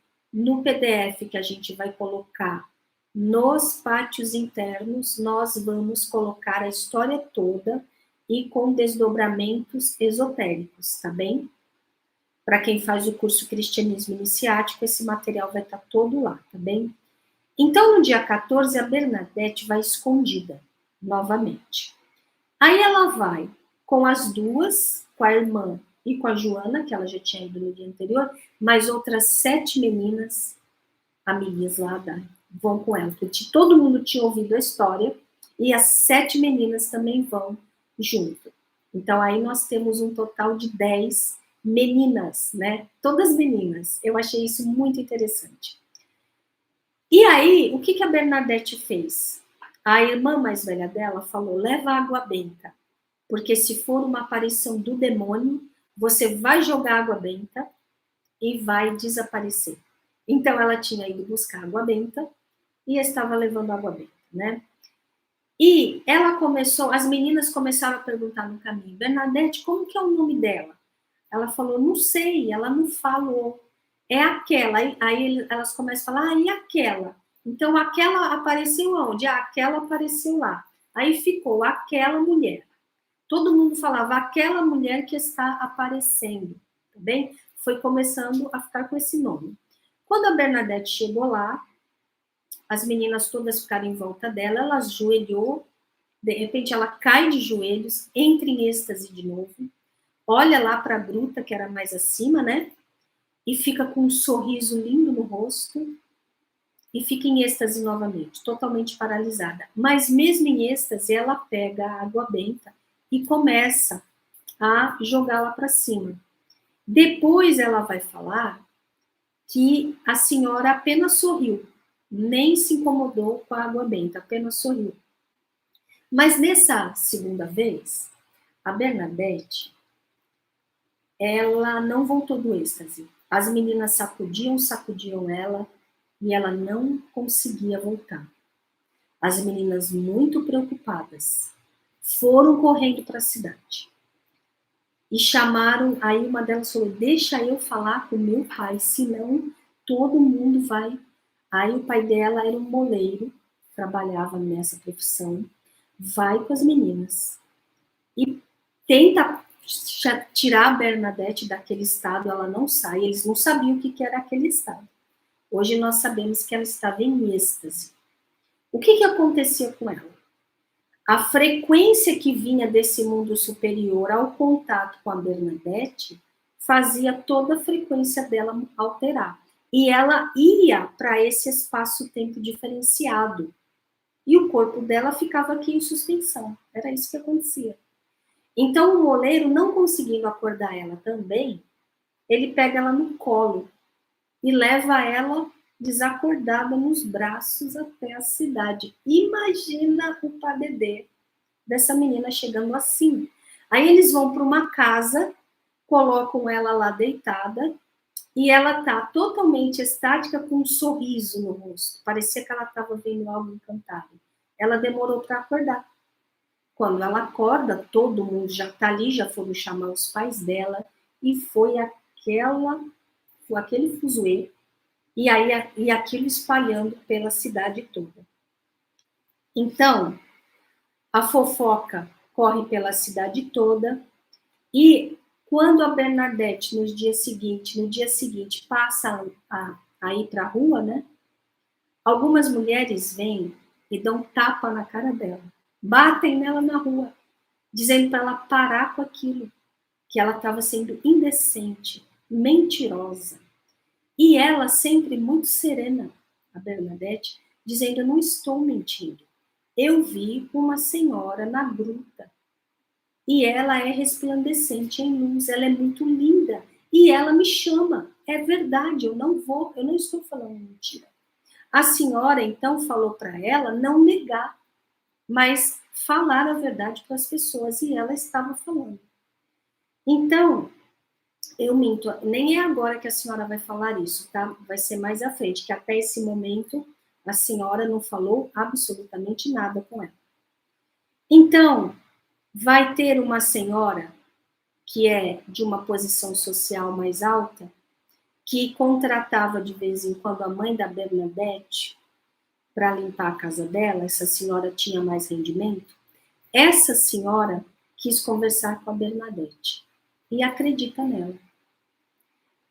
PDF que a gente vai colocar nos pátios internos, nós vamos colocar a história toda e com desdobramentos esotéricos, tá bem? Para quem faz o curso Cristianismo Iniciático, esse material vai estar todo lá, tá bem? Então, no dia 14, a Bernadette vai escondida, novamente. Aí ela vai com as duas, com a irmã e com a Joana, que ela já tinha ido no dia anterior, mais outras 7 meninas, amigas lá, vão com ela. Porque todo mundo tinha ouvido a história e as 7 meninas também vão junto. Então, aí nós temos um total de 10 meninas, né? Todas meninas. Eu achei isso muito interessante. E aí, o que a Bernadette fez? A irmã mais velha dela falou, leva água benta, porque se for uma aparição do demônio, você vai jogar água benta e vai desaparecer. Então, ela tinha ido buscar água benta e estava levando água benta, né? E ela começou, as meninas começaram a perguntar no caminho, Bernadette, como que é o nome dela? Ela falou, não sei, ela não falou. É aquela. Aí elas começam a falar, e aquela? Então, aquela apareceu onde? Aquela apareceu lá. Aí ficou aquela mulher. Todo mundo falava, aquela mulher que está aparecendo, tá bem? Foi começando a ficar com esse nome. Quando a Bernadette chegou lá, as meninas todas ficaram em volta dela, ela ajoelhou, de repente ela cai de joelhos, entra em êxtase de novo, olha lá para a Bruta, que era mais acima, né? E fica com um sorriso lindo no rosto e fica em êxtase novamente, totalmente paralisada. Mas mesmo em êxtase, ela pega a água benta e começa a jogá-la para cima. Depois ela vai falar que a senhora apenas sorriu, nem se incomodou com a água benta, apenas sorriu. Mas nessa segunda vez, a Bernadette, ela não voltou do êxtase. As meninas sacudiam ela e ela não conseguia voltar. As meninas, muito preocupadas, foram correndo para a cidade. E chamaram, aí uma delas falou, deixa eu falar com meu pai, senão todo mundo vai. Aí o pai dela era um moleiro, trabalhava nessa profissão, vai com as meninas e tenta tirar a Bernadette daquele estado, ela não sai, eles não sabiam o que era aquele estado. Hoje nós sabemos que ela estava em êxtase. O que acontecia com ela? a frequência que vinha desse mundo superior ao contato com a Bernadette fazia toda a frequência dela alterar. E ela ia para esse espaço-tempo diferenciado. E o corpo dela ficava aqui em suspensão. Era isso que acontecia. Então, o moleiro, não conseguindo acordar ela também, ele pega ela no colo e leva ela desacordada nos braços até a cidade. Imagina o padedê dessa menina chegando assim. Aí eles vão para uma casa, colocam ela lá deitada, e ela tá totalmente estática com um sorriso no rosto. Parecia que ela estava vendo algo encantado. Ela demorou para acordar. Quando ela acorda, todo mundo já tá ali, já foram chamar os pais dela, e foi aquele fuzuê, e aquilo espalhando pela cidade toda. Então, a fofoca corre pela cidade toda, e quando a Bernadette, no dia seguinte, passa a ir para a rua, né? Algumas mulheres vêm e dão tapa na cara dela, batem nela na rua, dizendo para ela parar com aquilo, que ela estava sendo indecente, mentirosa. E ela sempre muito serena, a Bernadette, dizendo: eu não estou mentindo. Eu vi uma senhora na gruta e ela é resplandecente em luz, ela é muito linda e ela me chama. É verdade, eu não estou falando mentira. A senhora então falou para ela não negar, mas falar a verdade para as pessoas, e ela estava falando. Então, eu minto, nem é agora que a senhora vai falar isso, tá? Vai ser mais à frente, que até esse momento a senhora não falou absolutamente nada com ela. Então, vai ter uma senhora que é de uma posição social mais alta, que contratava de vez em quando a mãe da Bernadette para limpar a casa dela. Essa senhora tinha mais rendimento. Essa senhora quis conversar com a Bernadette e acredita nela.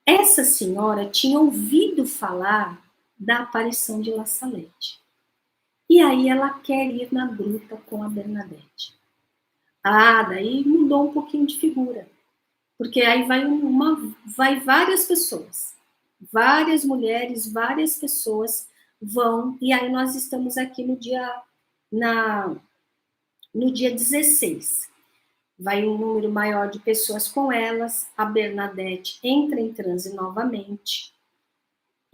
Essa senhora tinha ouvido falar da aparição de La Salette. E aí ela quer ir na gruta com a Bernadette. Ah, daí mudou um pouquinho de figura. Porque aí vai várias pessoas. Várias mulheres, várias pessoas vão. E aí nós estamos aqui no dia 16. Vai um número maior de pessoas com elas, a Bernadette entra em transe novamente,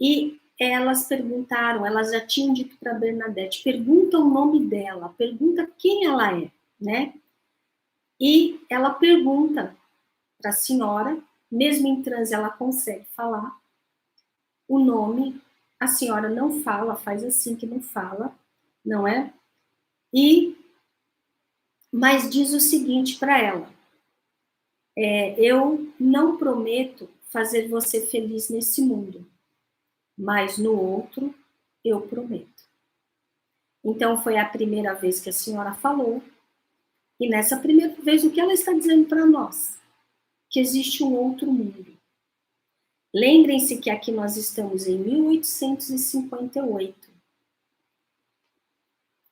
e elas perguntaram, elas já tinham dito para a Bernadette, pergunta o nome dela, pergunta quem ela é, né? E ela pergunta para a senhora, mesmo em transe ela consegue falar o nome, a senhora não fala, faz assim que não fala, não é? Mas diz o seguinte para ela: eu não prometo fazer você feliz nesse mundo, mas no outro eu prometo. Então foi a primeira vez que a senhora falou, e nessa primeira vez o que ela está dizendo para nós? Que existe um outro mundo. Lembrem-se que aqui nós estamos em 1858.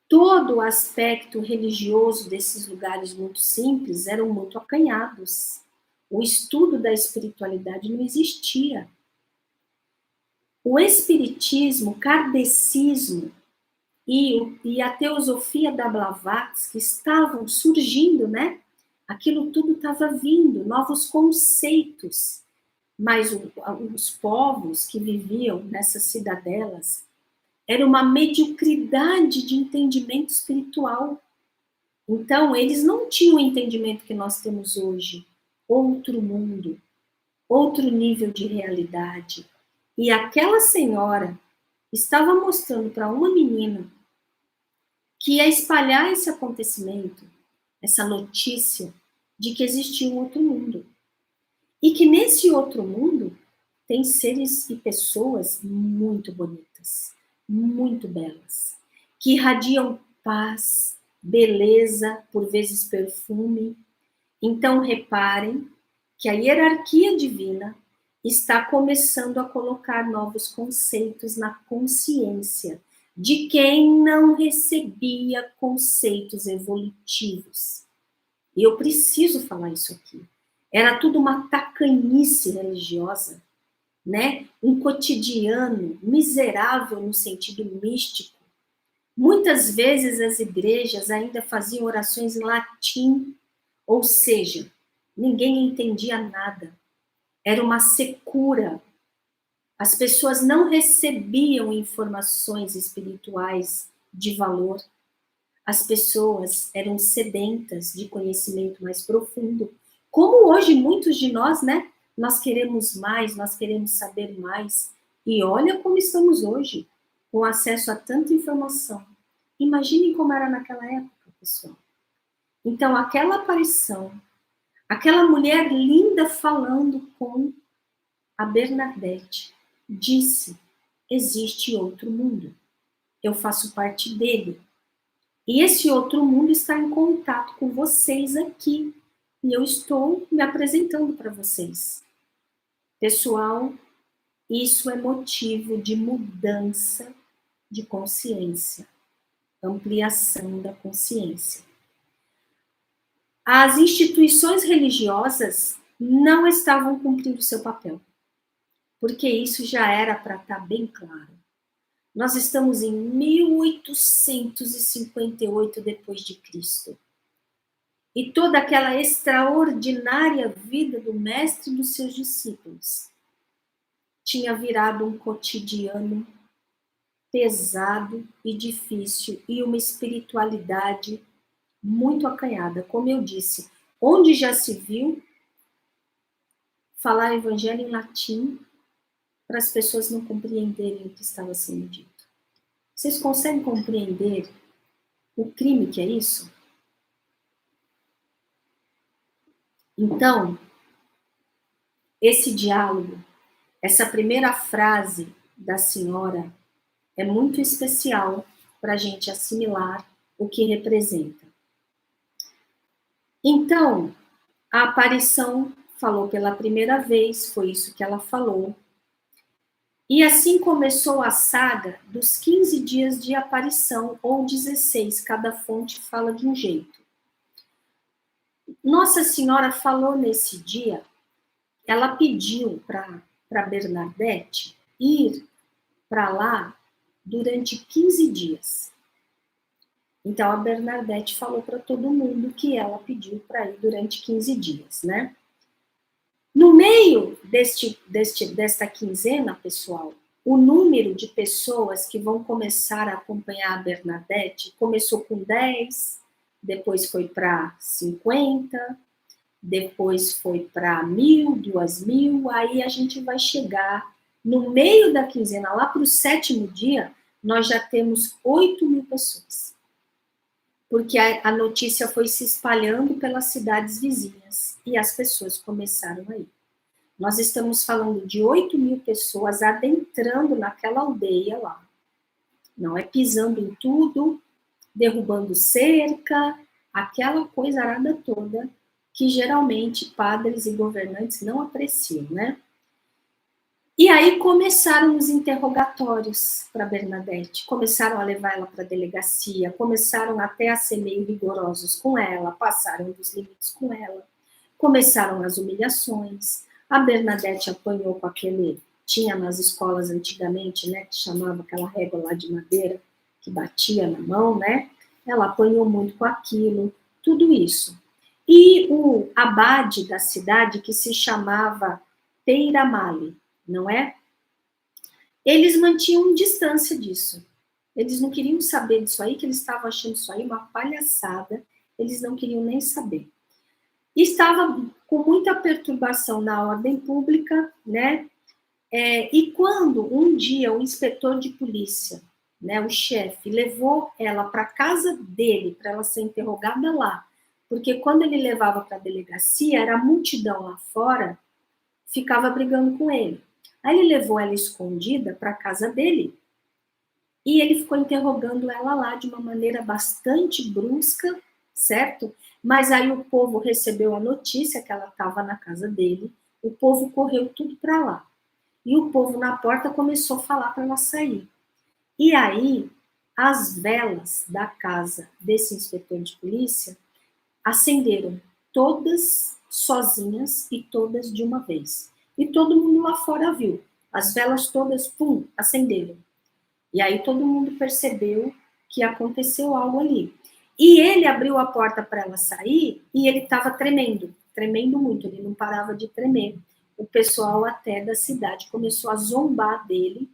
Todo o aspecto religioso desses lugares muito simples eram muito acanhados. O estudo da espiritualidade não existia. O espiritismo, o kardecismo e a teosofia da Blavatsky estavam surgindo, né? Aquilo tudo estava vindo, novos conceitos. Mas os povos que viviam nessas cidadelas era uma mediocridade de entendimento espiritual. Então, eles não tinham o entendimento que nós temos hoje. Outro mundo, outro nível de realidade. E aquela senhora estava mostrando para uma menina que ia espalhar esse acontecimento, essa notícia de que existia um outro mundo. E que nesse outro mundo tem seres e pessoas muito bonitas, muito belas, que irradiam paz, beleza, por vezes perfume. Então reparem que a hierarquia divina está começando a colocar novos conceitos na consciência. de quem não recebia conceitos evolutivos. E eu preciso falar isso aqui. Era tudo uma tacanhice religiosa, né? Um cotidiano miserável no sentido místico. Muitas vezes as igrejas ainda faziam orações em latim, ou seja, ninguém entendia nada. Era uma secura. As pessoas não recebiam informações espirituais de valor. As pessoas eram sedentas de conhecimento mais profundo. Como hoje muitos de nós, né? Nós queremos mais, nós queremos saber mais. E olha como estamos hoje, com acesso a tanta informação. Imaginem como era naquela época, pessoal. Então, aquela aparição, aquela mulher linda falando com a Bernadette, disse: existe outro mundo. Eu faço parte dele. E esse outro mundo está em contato com vocês aqui. E eu estou me apresentando para vocês. Pessoal, isso é motivo de mudança de consciência, ampliação da consciência. As instituições religiosas não estavam cumprindo o seu papel, porque isso já era para estar bem claro. Nós estamos em 1858 depois de Cristo. E toda aquela extraordinária vida do mestre e dos seus discípulos tinha virado um cotidiano pesado e difícil e uma espiritualidade muito acanhada. Como eu disse, onde já se viu falar evangelho em latim para as pessoas não compreenderem o que estava sendo dito. Vocês conseguem compreender o crime que é isso? Então, esse diálogo, essa primeira frase da senhora é muito especial para a gente assimilar o que representa. Então, a aparição falou pela primeira vez, foi isso que ela falou. E assim começou a saga dos 15 dias de aparição, ou 16, cada fonte fala de um jeito. Nossa Senhora falou nesse dia, ela pediu para Bernadette ir para lá durante 15 dias. Então a Bernadette falou para todo mundo que ela pediu para ir durante 15 dias, né? No meio desta quinzena, pessoal, o número de pessoas que vão começar a acompanhar a Bernadette começou com 10, depois foi para 50, depois foi para 1.000, 2.000, aí a gente vai chegar no meio da quinzena, lá para o 7º dia, nós já temos 8.000 pessoas. Porque a notícia foi se espalhando pelas cidades vizinhas e as pessoas começaram a ir. Nós estamos falando de 8.000 pessoas adentrando naquela aldeia lá. Não é pisando em tudo, derrubando cerca, aquela coisa arada toda que geralmente padres e governantes não apreciam, né? E aí começaram os interrogatórios para Bernadette, começaram a levar ela para a delegacia, começaram até a ser meio rigorosos com ela, passaram dos limites com ela, começaram as humilhações. A Bernadette apanhou com aquele, tinha nas escolas antigamente, né, que chamava aquela régua lá de madeira, que batia na mão, né? Ela apanhou muito com aquilo, tudo isso. E o abade da cidade, que se chamava Peiramale, não é? Eles mantinham distância disso. Eles não queriam saber disso aí, que eles estavam achando isso aí uma palhaçada, eles não queriam nem saber. E estava com muita perturbação na ordem pública, né? E quando um dia o inspetor de polícia, né, o chefe, levou ela para a casa dele, para ela ser interrogada lá, porque quando ele levava para a delegacia, era a multidão lá fora, ficava brigando com ele. Aí ele levou ela escondida para a casa dele e ele ficou interrogando ela lá de uma maneira bastante brusca, certo? Mas aí o povo recebeu a notícia que ela estava na casa dele, o povo correu tudo para lá. E o povo na porta começou a falar para ela sair. E aí as velas da casa desse inspetor de polícia acenderam todas sozinhas e todas de uma vez. E todo mundo lá fora viu. As velas todas, pum, acenderam. E aí todo mundo percebeu que aconteceu algo ali. E ele abriu a porta para ela sair e ele estava tremendo muito, ele não parava de tremer. O pessoal até da cidade começou a zombar dele,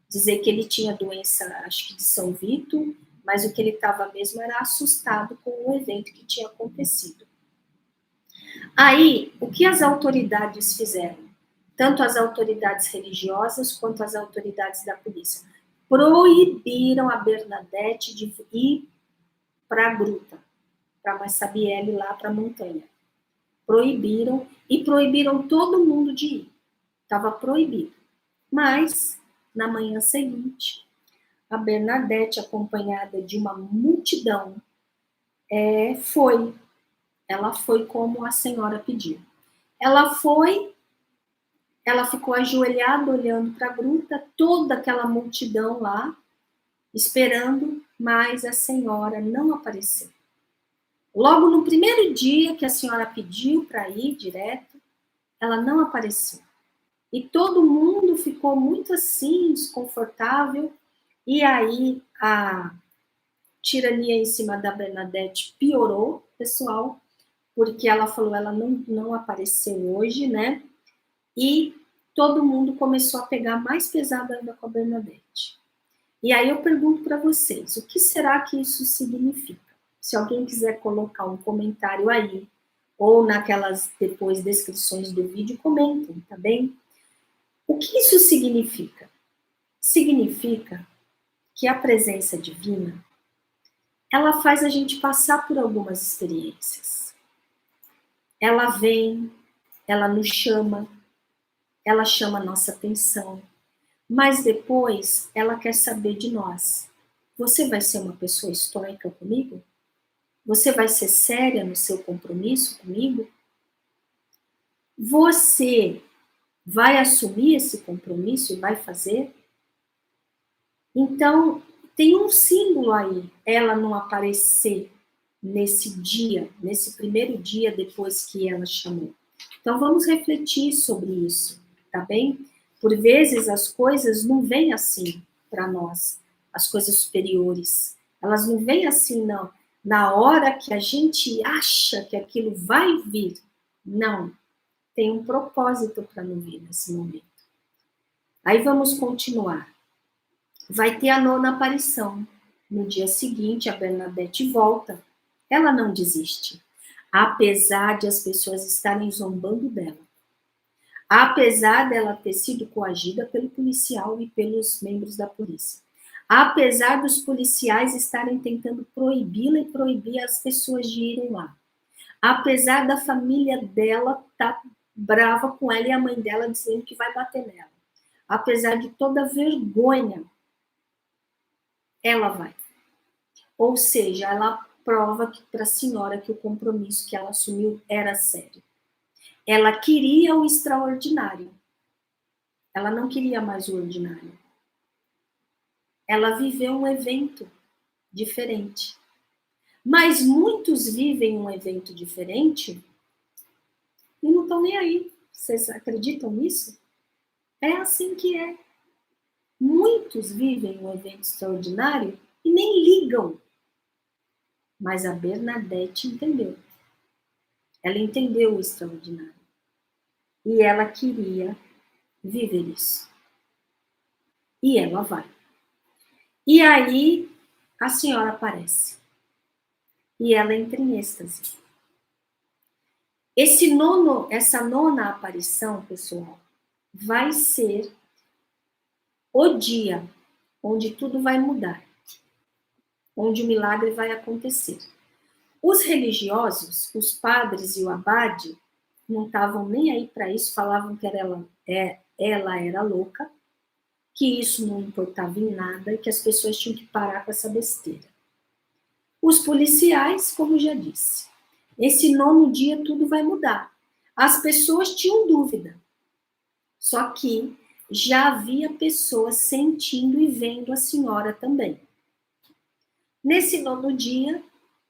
dizer que ele tinha doença, acho que de São Vito, mas o que ele estava mesmo era assustado com o evento que tinha acontecido. Aí, o que as autoridades fizeram? Tanto as autoridades religiosas quanto as autoridades da polícia proibiram a Bernadette de ir para a gruta, para Massabielle, lá para a montanha. Proibiram, e proibiram todo mundo de ir. Estava proibido. Mas, na manhã seguinte, a Bernadette, acompanhada de uma multidão, foi. Ela foi como a senhora pediu. Ela foi, ela ficou ajoelhada, olhando para a gruta, toda aquela multidão lá, esperando, mas a senhora não apareceu. Logo no primeiro dia que a senhora pediu para ir direto, ela não apareceu. E todo mundo ficou muito assim, desconfortável, e aí a tirania em cima da Bernadette piorou, pessoal, porque ela falou, ela não apareceu hoje, né? E todo mundo começou a pegar mais pesado ainda com a Bernadette. E aí eu pergunto para vocês, o que será que isso significa? Se alguém quiser colocar um comentário aí, ou naquelas depois descrições do vídeo, comentem, tá bem? O que isso significa? Significa que a presença divina, ela faz a gente passar por algumas experiências. Ela vem, ela nos chama, ela chama a nossa atenção, mas depois ela quer saber de nós. Você vai ser uma pessoa estoica comigo? Você vai ser séria no seu compromisso comigo? Você vai assumir esse compromisso e vai fazer? Então, tem um símbolo aí, ela não aparecer nesse dia, nesse primeiro dia depois que ela chamou. Então, vamos refletir sobre isso, tá bem? Por vezes, as coisas não vêm assim para nós, as coisas superiores. Elas não vêm assim, não. Na hora que a gente acha que aquilo vai vir. Não. Tem um propósito para não vir nesse momento. Aí vamos continuar. Vai ter a nona aparição. No dia seguinte, a Bernadette volta. Ela não desiste, apesar de as pessoas estarem zombando dela. Apesar dela ter sido coagida pelo policial e pelos membros da polícia. Apesar dos policiais estarem tentando proibi-la e proibir as pessoas de irem lá. Apesar da família dela estar brava com ela e a mãe dela dizendo que vai bater nela. Apesar de toda a vergonha, ela vai. Ou seja, ela prova para a senhora que o compromisso que ela assumiu era sério. Ela queria o extraordinário. Ela não queria mais o ordinário. Ela viveu um evento diferente. Mas muitos vivem um evento diferente e não estão nem aí. Vocês acreditam nisso? É assim que é. Muitos vivem um evento extraordinário e nem ligam. Mas a Bernadette entendeu. Ela entendeu o extraordinário. E ela queria viver isso. E ela vai. E aí a senhora aparece. E ela entra em êxtase. Essa nona aparição, pessoal, vai ser o dia onde tudo vai mudar. Onde o milagre vai acontecer. Os religiosos, os padres e o abade, não estavam nem aí para isso, falavam que ela era louca, que isso não importava em nada e que as pessoas tinham que parar com essa besteira. Os policiais, como já disse, esse nono dia tudo vai mudar. As pessoas tinham dúvida, só que já havia pessoas sentindo e vendo a senhora também. Nesse 9º dia,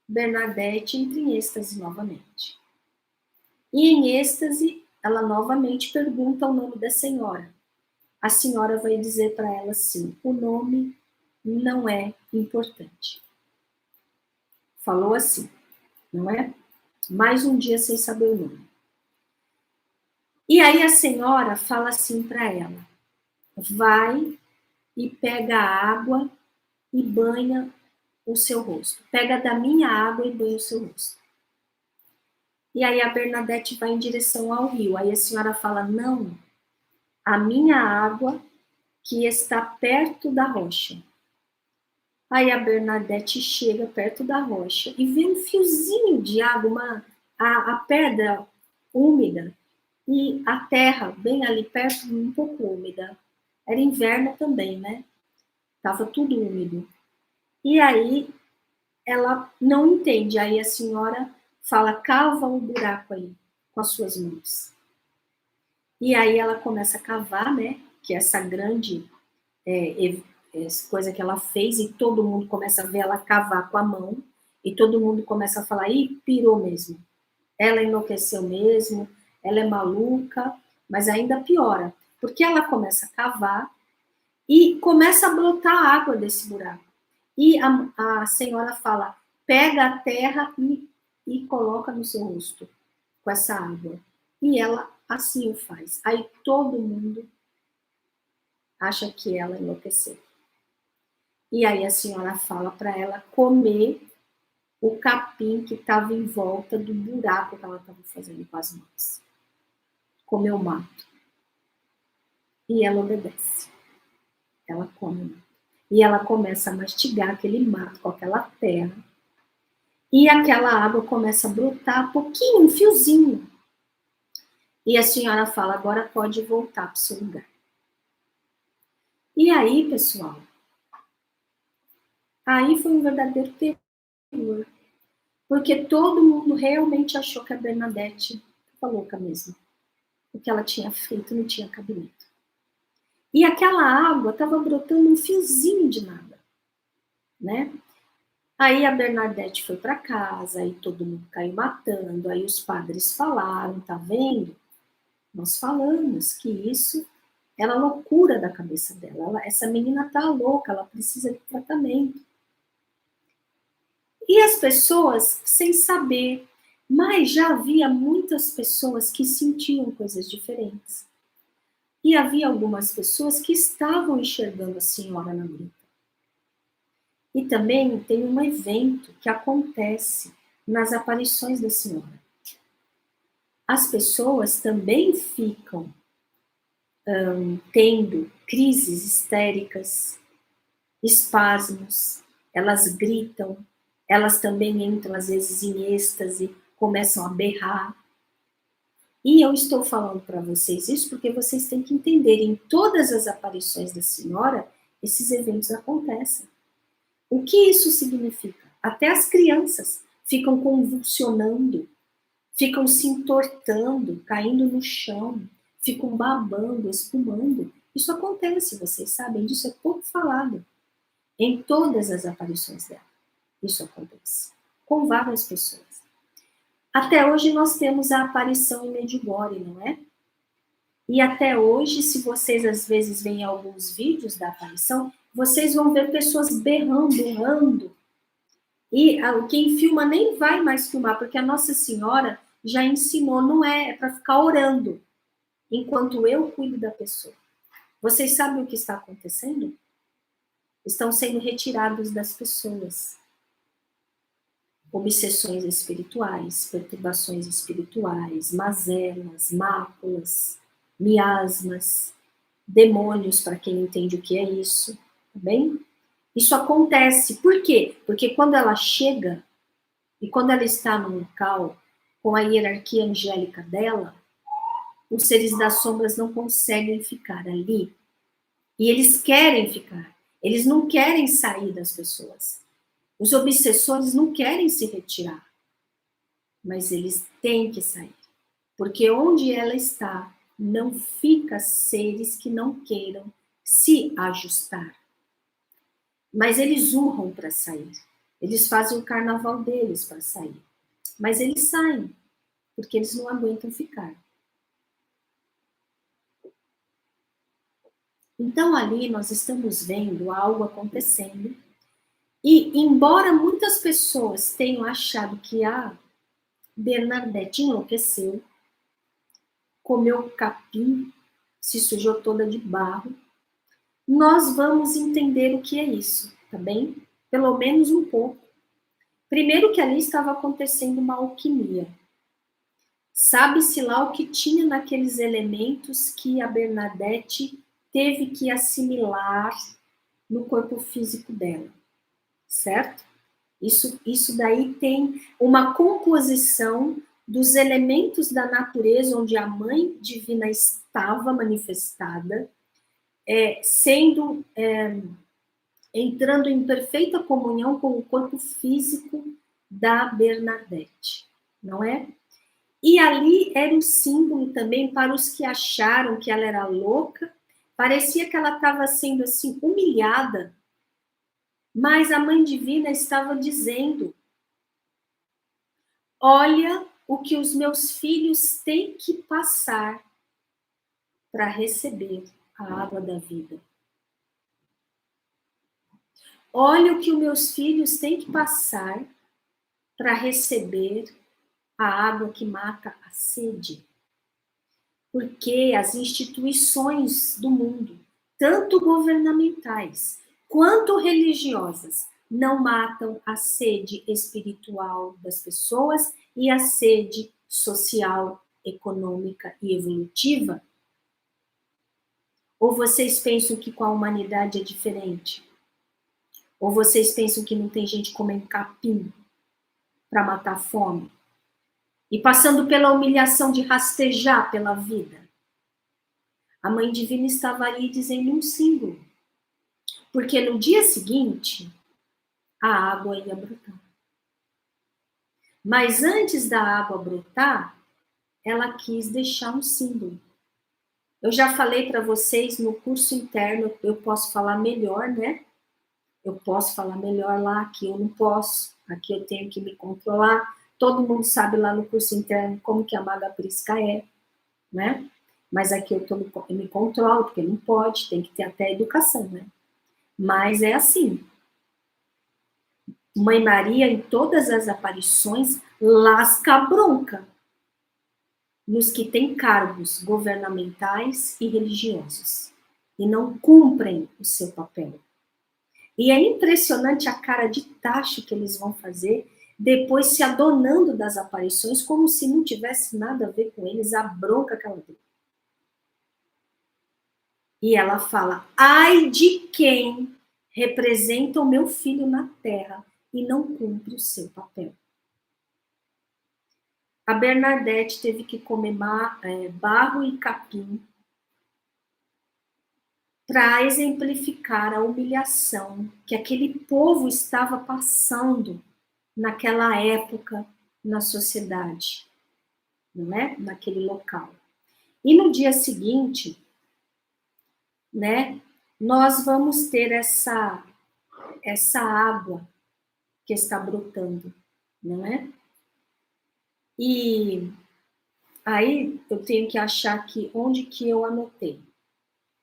Bernadette entra em êxtase novamente. E em êxtase, ela novamente pergunta o nome da senhora. A senhora vai dizer para ela assim: o nome não é importante. Falou assim, não é? Mais um dia sem saber o nome. E aí a senhora fala assim para ela: vai e pega água e banha o seu rosto. Pega da minha água e banha o seu rosto. E aí a Bernadette vai em direção ao rio. Aí a senhora fala: não, a minha água que está perto da rocha. Aí a Bernadette chega perto da rocha e vê um fiozinho de água, a pedra úmida e a terra bem ali perto, um pouco úmida. Era inverno também, né? Tava tudo úmido. E aí ela não entende. Aí a senhora fala: cava um buraco aí com as suas mãos. E aí ela começa a cavar, né? Que é essa grande coisa que ela fez, e todo mundo começa a ver ela cavar com a mão, e todo mundo começa a falar: ih, pirou mesmo. Ela enlouqueceu mesmo, ela é maluca, mas ainda piora, porque ela começa a cavar e começa a brotar água desse buraco. E a senhora fala: pega a terra e coloca no seu rosto com essa água. E ela assim o faz. Aí todo mundo acha que ela enlouqueceu. E aí a senhora fala para ela comer o capim que estava em volta do buraco que ela estava fazendo com as mãos. Comer o mato. E ela obedece. Ela come. E ela começa a mastigar aquele mato com aquela terra. E aquela água começa a brotar pouquinho, um fiozinho. E a senhora fala: agora pode voltar para o seu lugar. E aí, pessoal, aí foi um verdadeiro terror. Porque todo mundo realmente achou que a Bernadette estava louca mesmo. O que ela tinha feito não tinha cabimento. E aquela água estava brotando um fiozinho de nada, né? Aí a Bernadette foi para casa, aí todo mundo caiu matando, aí os padres falaram: tá vendo? Nós falamos que isso era loucura da cabeça dela. Essa menina tá louca, ela precisa de tratamento. E as pessoas, sem saber, mas já havia muitas pessoas que sentiam coisas diferentes. E havia algumas pessoas que estavam enxergando a senhora na gruta. E também tem um evento que acontece nas aparições da senhora. As pessoas também ficam tendo crises histéricas, espasmos, elas gritam, elas também entram às vezes em êxtase, começam a berrar. E eu estou falando para vocês isso porque vocês têm que entender, em todas as aparições da senhora, esses eventos acontecem. O que isso significa? Até as crianças ficam convulsionando, ficam se entortando, caindo no chão, ficam babando, espumando. Isso acontece, vocês sabem disso, é pouco falado. Em todas as aparições dela, isso acontece. Com várias pessoas. Até hoje nós temos a aparição em Medjugorje, não é? E até hoje, se vocês às vezes veem alguns vídeos da aparição, vocês vão ver pessoas berrando, urrando. E quem filma nem vai mais filmar, porque a Nossa Senhora já ensinou, não é para ficar orando, enquanto eu cuido da pessoa. Vocês sabem o que está acontecendo? Estão sendo retirados das pessoas obsessões espirituais, perturbações espirituais, mazelas, máculas, miasmas, demônios, para quem entende o que é isso, tá bem? Isso acontece, por quê? Porque quando ela chega, e quando ela está no local, com a hierarquia angélica dela, os seres das sombras não conseguem ficar ali. E eles querem ficar, eles não querem sair das pessoas. Os obsessores não querem se retirar, mas eles têm que sair. Porque onde ela está, não fica seres que não queiram se ajustar. Mas eles urram para sair. Eles fazem o carnaval deles para sair. Mas eles saem, porque eles não aguentam ficar. Então, ali nós estamos vendo algo acontecendo. E, embora muitas pessoas tenham achado que a Bernadette enlouqueceu, comeu capim, se sujou toda de barro, nós vamos entender o que é isso, tá bem? Pelo menos um pouco. Primeiro que ali estava acontecendo uma alquimia. Sabe-se lá o que tinha naqueles elementos que a Bernadette teve que assimilar no corpo físico dela, certo? Isso daí tem uma composição dos elementos da natureza onde a mãe divina estava manifestada, entrando em perfeita comunhão com o corpo físico da Bernadette, não é? E ali era um símbolo também para os que acharam que ela era louca, parecia que ela estava sendo assim humilhada, mas a Mãe Divina estava dizendo: olha o que os meus filhos têm que passar para receber a água da vida. Olha o que os meus filhos têm que passar para receber a água que mata a sede. Porque as instituições do mundo, tanto governamentais quanto religiosas, não matam a sede espiritual das pessoas e a sede social, econômica e evolutiva? Ou vocês pensam que com a humanidade é diferente? Ou vocês pensam que não tem gente comendo capim para matar a fome? E passando pela humilhação de rastejar pela vida? A Mãe Divina estava ali dizendo um símbolo. Porque no dia seguinte, a água ia brotar. Mas antes da água brotar, ela quis deixar um símbolo. Eu já falei para vocês no curso interno, eu posso falar melhor, né? Eu posso falar melhor lá, aqui eu não posso, aqui eu tenho que me controlar. Todo mundo sabe lá no curso interno como que a Maga Prisca é, né? Mas aqui eu me controlo, porque não pode, tem que ter até educação, né? Mas é assim. Mãe Maria, em todas as aparições, lasca a bronca nos que têm cargos governamentais e religiosos e não cumprem o seu papel. E é impressionante a cara de tacho que eles vão fazer, depois se adonando das aparições, como se não tivesse nada a ver com eles, a bronca que ela deu. E ela fala: ai de quem representa o meu filho na terra e não cumpre o seu papel. A Bernadette teve que comer barro e capim para exemplificar a humilhação que aquele povo estava passando naquela época na sociedade, não é? Naquele local. E no dia seguinte, né, nós vamos ter essa água que está brotando, não é? E aí eu tenho que achar aqui onde que eu anotei.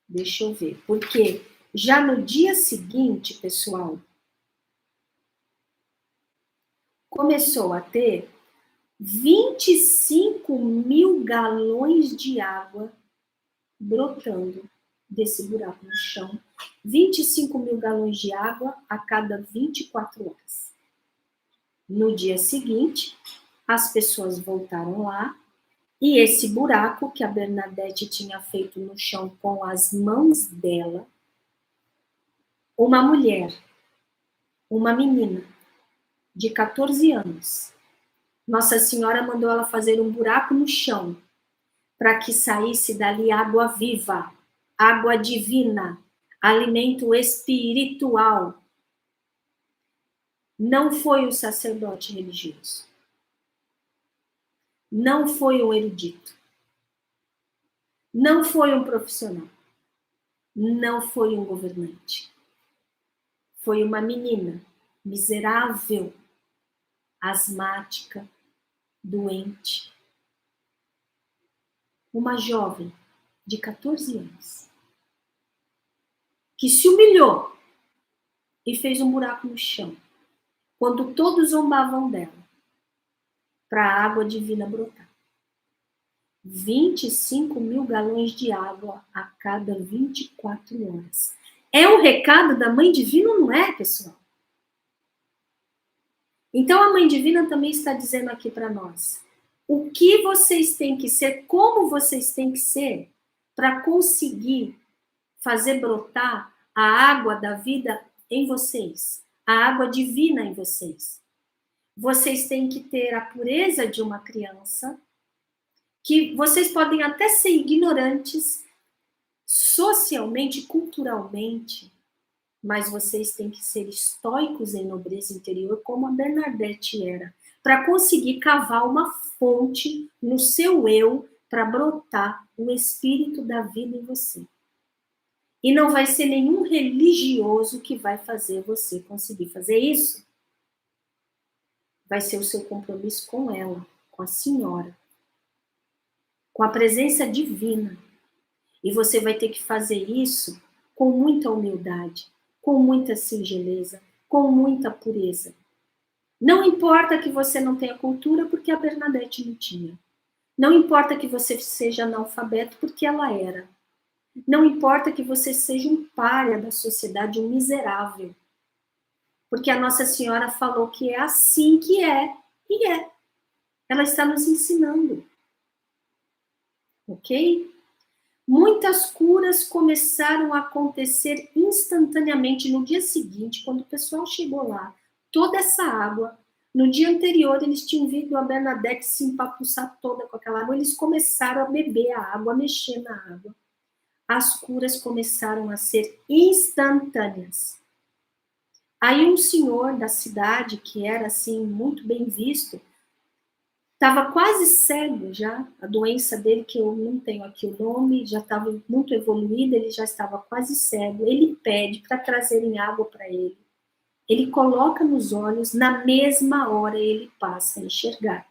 Deixa eu ver. Porque já no dia seguinte, pessoal, começou a ter 25 mil galões de água brotando desse buraco no chão. 25 mil galões de água a cada 24 horas. No dia seguinte, as pessoas voltaram lá e esse buraco que a Bernadette tinha feito no chão com as mãos dela, uma mulher, uma menina de 14 anos, Nossa Senhora mandou ela fazer um buraco no chão para que saísse dali água viva, água divina, alimento espiritual. Não foi um sacerdote religioso. Não foi um erudito. Não foi um profissional. Não foi um governante. Foi uma menina miserável, asmática, doente. Uma jovem de 14 anos que se humilhou e fez um buraco no chão quando todos zombavam dela para a água divina brotar. 25 mil galões de água a cada 24 horas. É o recado da Mãe Divina, não é, pessoal? Então a Mãe Divina também está dizendo aqui para nós o que vocês têm que ser, como vocês têm que ser para conseguir fazer brotar a água da vida em vocês, a água divina em vocês. Vocês têm que ter a pureza de uma criança, que vocês podem até ser ignorantes socialmente, culturalmente, mas vocês têm que ser estoicos em nobreza interior, como a Bernadette era, para conseguir cavar uma fonte no seu eu, para brotar o espírito da vida em você. E não vai ser nenhum religioso que vai fazer você conseguir fazer isso. Vai ser o seu compromisso com ela, com a senhora, com a presença divina. E você vai ter que fazer isso com muita humildade, com muita singeleza, com muita pureza. Não importa que você não tenha cultura, porque a Bernadette não tinha. Não importa que você seja analfabeto, porque ela era. Não importa que você seja um pária da sociedade, um miserável. Porque a Nossa Senhora falou que é assim que é, e é. Ela está nos ensinando. Ok? Muitas curas começaram a acontecer instantaneamente no dia seguinte, quando o pessoal chegou lá. Toda essa água, no dia anterior eles tinham visto a Bernadette se empapuçar toda com aquela água, eles começaram a beber a água, a mexer na água. As curas começaram a ser instantâneas. Aí um senhor da cidade, que era assim muito bem visto, estava quase cego já, a doença dele, que eu não tenho aqui o nome, já estava muito evoluída, ele já estava quase cego. Ele pede para trazerem água para ele. Ele coloca nos olhos, na mesma hora ele passa a enxergar.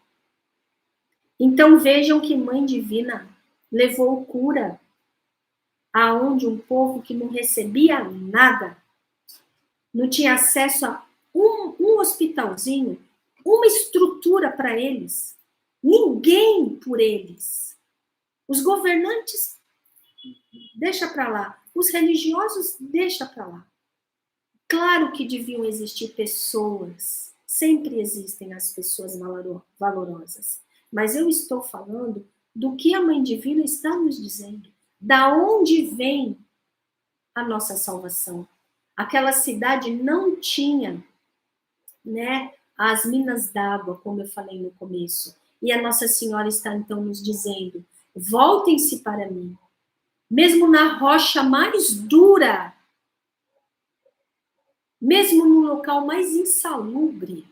Então vejam que Mãe Divina levou cura aonde um povo que não recebia nada, não tinha acesso a um hospitalzinho, uma estrutura para eles, ninguém por eles. Os governantes, deixa para lá. Os religiosos, deixa para lá. Claro que deviam existir pessoas, sempre existem as pessoas valorosas, mas eu estou falando do que a Mãe Divina está nos dizendo. Da onde vem a nossa salvação? Aquela cidade não tinha, né, as minas d'água, como eu falei no começo. E a Nossa Senhora está então nos dizendo: voltem-se para mim. Mesmo na rocha mais dura, mesmo no local mais insalubre,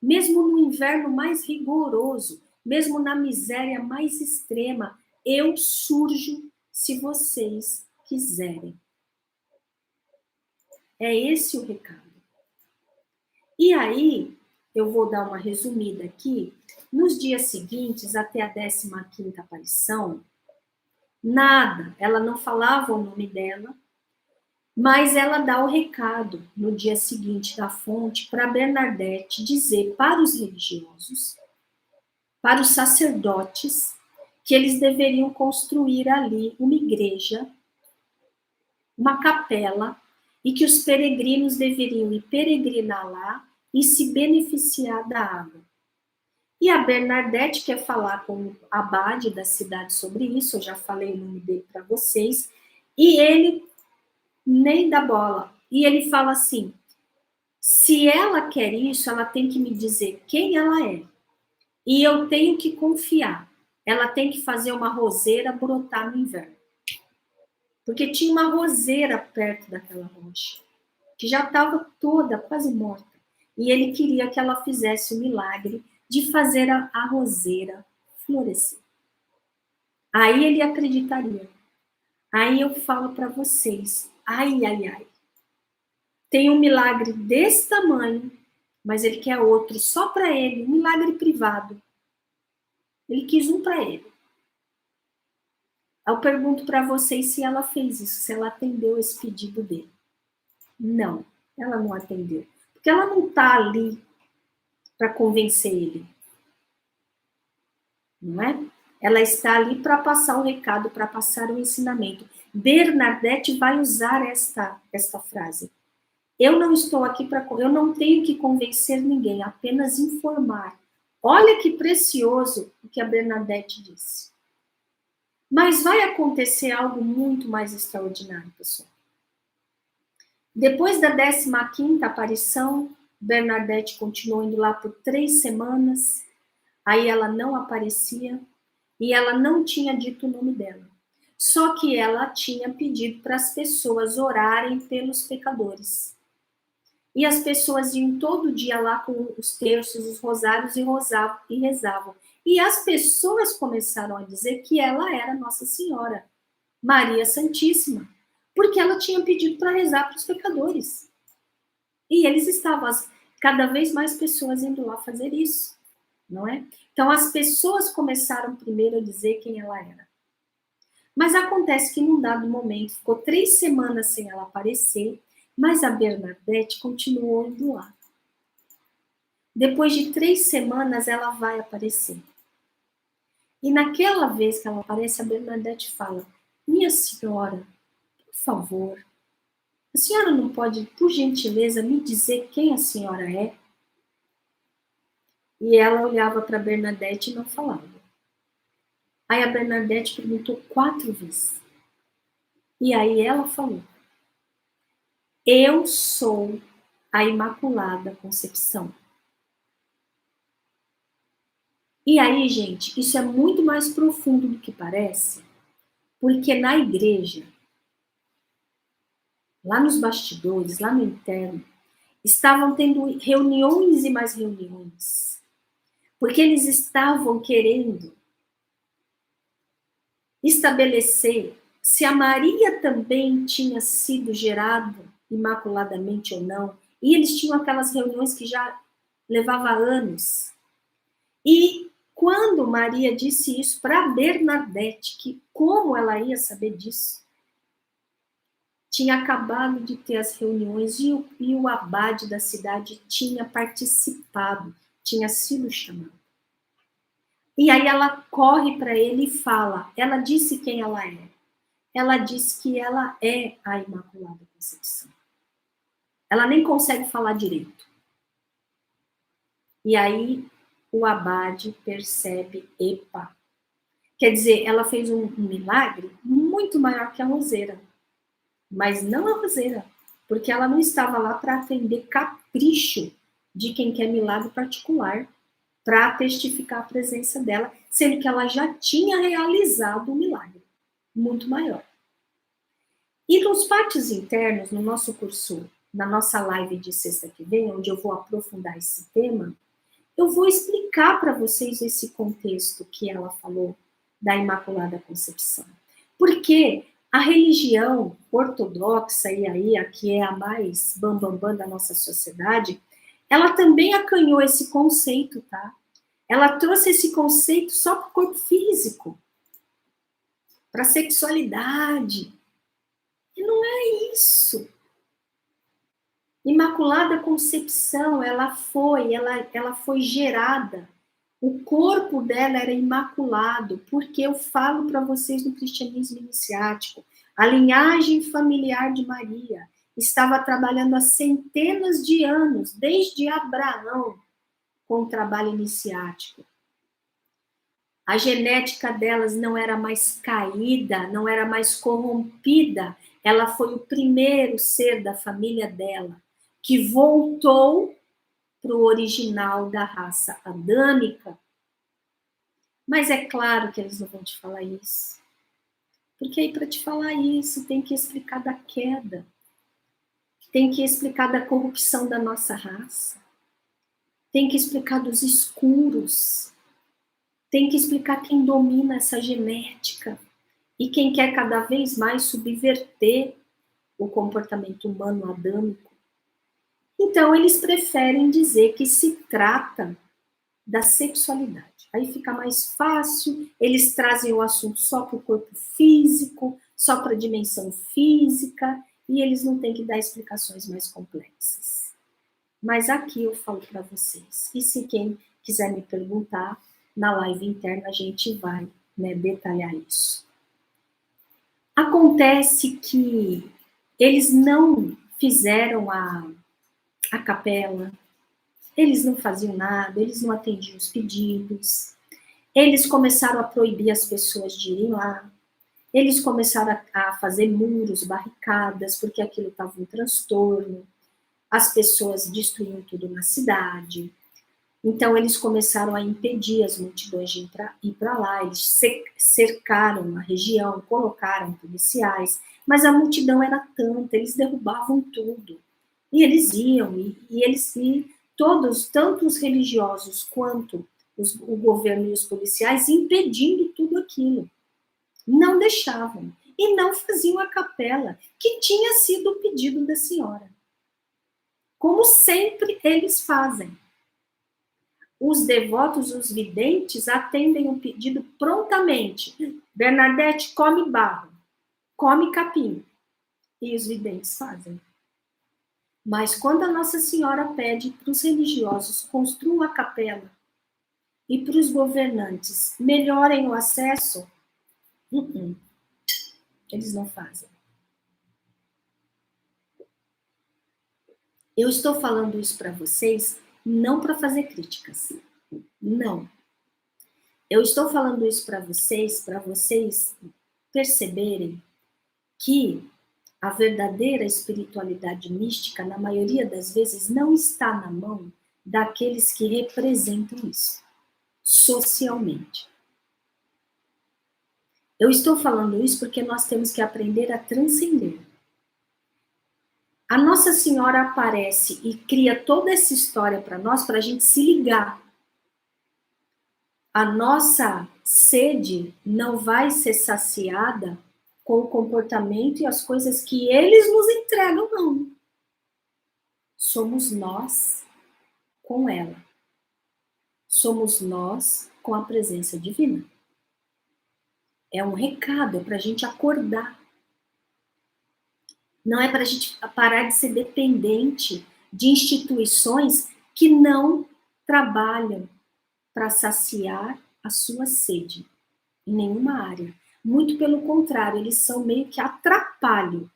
mesmo no inverno mais rigoroso, mesmo na miséria mais extrema, eu surjo se vocês quiserem. É esse o recado. E aí, eu vou dar uma resumida aqui. Nos dias seguintes, até a 15ª aparição, nada, ela não falava o nome dela, mas ela dá o recado no dia seguinte da fonte para Bernadette dizer para os religiosos, para os sacerdotes, que eles deveriam construir ali uma igreja, uma capela, e que os peregrinos deveriam ir peregrinar lá e se beneficiar da água. E a Bernadette quer falar com o abade da cidade sobre isso, eu já falei o nome dele para vocês, e ele nem dá bola. E ele fala assim: se ela quer isso, ela tem que me dizer quem ela é. E eu tenho que confiar. Ela tem que fazer uma roseira brotar no inverno. Porque tinha uma roseira perto daquela rocha, que já estava toda quase morta. E ele queria que ela fizesse o milagre de fazer a roseira florescer. Aí ele acreditaria. Aí eu falo para vocês, ai, ai, ai. tem um milagre desse tamanho, mas ele quer outro só para ele, um milagre privado. Ele quis um para ele. Eu pergunto para vocês se ela fez isso, se ela atendeu esse pedido dele. Não, ela não atendeu. Porque ela não está ali para convencer ele. Não é? Ela está ali para passar o recado, para passar o ensinamento. Bernadette vai usar esta frase. Eu não estou aqui para... Eu não tenho que convencer ninguém, apenas informar. Olha que precioso o que a Bernadette disse. Mas vai acontecer algo muito mais extraordinário, pessoal. Depois da 15ª aparição, Bernadette continuou indo lá por 3 semanas. Aí ela não aparecia e ela não tinha dito o nome dela. Só que ela tinha pedido para as pessoas orarem pelos pecadores. E as pessoas iam todo dia lá com os terços, os rosários e rezavam. E as pessoas começaram a dizer que ela era Nossa Senhora, Maria Santíssima, porque ela tinha pedido para rezar para os pecadores. E eles estavam, cada vez mais pessoas indo lá fazer isso, não é? Então as pessoas começaram primeiro a dizer quem ela era. Mas acontece que num dado momento, ficou 3 semanas sem ela aparecer, mas a Bernadette continuou indo lá. Depois de 3 semanas, ela vai aparecer. E naquela vez que ela aparece, a Bernadette fala: minha senhora, por favor, a senhora não pode, por gentileza, me dizer quem a senhora é? E ela olhava para a Bernadette e não falava. Aí a Bernadette perguntou 4 vezes. E aí ela falou: eu sou a Imaculada Conceição. E aí, gente, isso é muito mais profundo do que parece, porque na igreja, lá nos bastidores, lá no interno, estavam tendo reuniões e mais reuniões, porque eles estavam querendo estabelecer se a Maria também tinha sido gerada imaculadamente ou não, e eles tinham aquelas reuniões que já levava anos. E quando Maria disse isso para Bernadette, que como ela ia saber disso? Tinha acabado de ter as reuniões e o abade da cidade tinha participado, tinha sido chamado. E aí ela corre para ele e fala, ela disse quem ela é. Ela disse que ela é a Imaculada Conceição. Ela nem consegue falar direito. E aí o abade percebe, epa. Quer dizer, ela fez um milagre muito maior que a roseira. Mas não a roseira, porque ela não estava lá para atender capricho de quem quer milagre particular, para testificar a presença dela, sendo que ela já tinha realizado um milagre muito maior. E nos pátios internos, no nosso curso, na nossa live de sexta que vem, onde eu vou aprofundar esse tema, eu vou explicar para vocês esse contexto que ela falou da Imaculada Conceição. Porque a religião ortodoxa, e aí a que é a mais bambambam da nossa sociedade, ela também acanhou esse conceito, tá? Ela trouxe esse conceito só para o corpo físico, para a sexualidade. E não é isso. Imaculada Conceição, ela foi gerada. O corpo dela era imaculado, porque eu falo para vocês no cristianismo iniciático, a linhagem familiar de Maria estava trabalhando há centenas de anos, desde Abraão, com o trabalho iniciático. A genética delas não era mais caída, não era mais corrompida. Ela foi o primeiro ser da família dela que voltou para o original da raça adâmica. Mas é claro que eles não vão te falar isso. Porque aí para te falar isso tem que explicar da queda. Tem que explicar da corrupção da nossa raça. Tem que explicar dos escuros. Tem que explicar quem domina essa genética e quem quer cada vez mais subverter o comportamento humano adâmico. Então, eles preferem dizer que se trata da sexualidade. Aí fica mais fácil, eles trazem o assunto só para o corpo físico, só para a dimensão física, e eles não têm que dar explicações mais complexas. Mas aqui eu falo para vocês. E se quem quiser me perguntar, na live interna a gente vai, né, detalhar isso. Acontece que eles não fizeram a capela, eles não faziam nada, eles não atendiam os pedidos, eles começaram a proibir as pessoas de irem lá, eles começaram a fazer muros, barricadas, porque aquilo estava um transtorno, as pessoas destruíam tudo na cidade. Então, eles começaram a impedir as multidões de ir para lá, eles cercaram a região, colocaram policiais, mas a multidão era tanta, eles derrubavam tudo. E eles iam, e todos, tanto os religiosos quanto o governo e os policiais, impedindo tudo aquilo. Não deixavam. E não faziam a capela, que tinha sido o pedido da senhora. Como sempre eles fazem. Os devotos, os videntes, atendem o pedido prontamente. Bernadette, come barro, come capim. E os videntes fazem. Mas quando a Nossa Senhora pede para os religiosos construam a capela e para os governantes melhorem o acesso, eles não fazem. Eu estou falando isso para vocês não para fazer críticas. Não. Eu estou falando isso para vocês perceberem que a verdadeira espiritualidade mística, na maioria das vezes, não está na mão daqueles que representam isso, socialmente. Eu estou falando isso porque nós temos que aprender a transcender. A Nossa Senhora aparece e cria toda essa história para nós, para a gente se ligar. A nossa sede não vai ser saciada com o comportamento e as coisas que eles nos entregam, não. Somos nós com ela. Somos nós com a presença divina. É um recado, é para a gente acordar. Não é para a gente parar de ser dependente de instituições que não trabalham para saciar a sua sede em nenhuma área. Muito pelo contrário, eles são meio que atrapalham.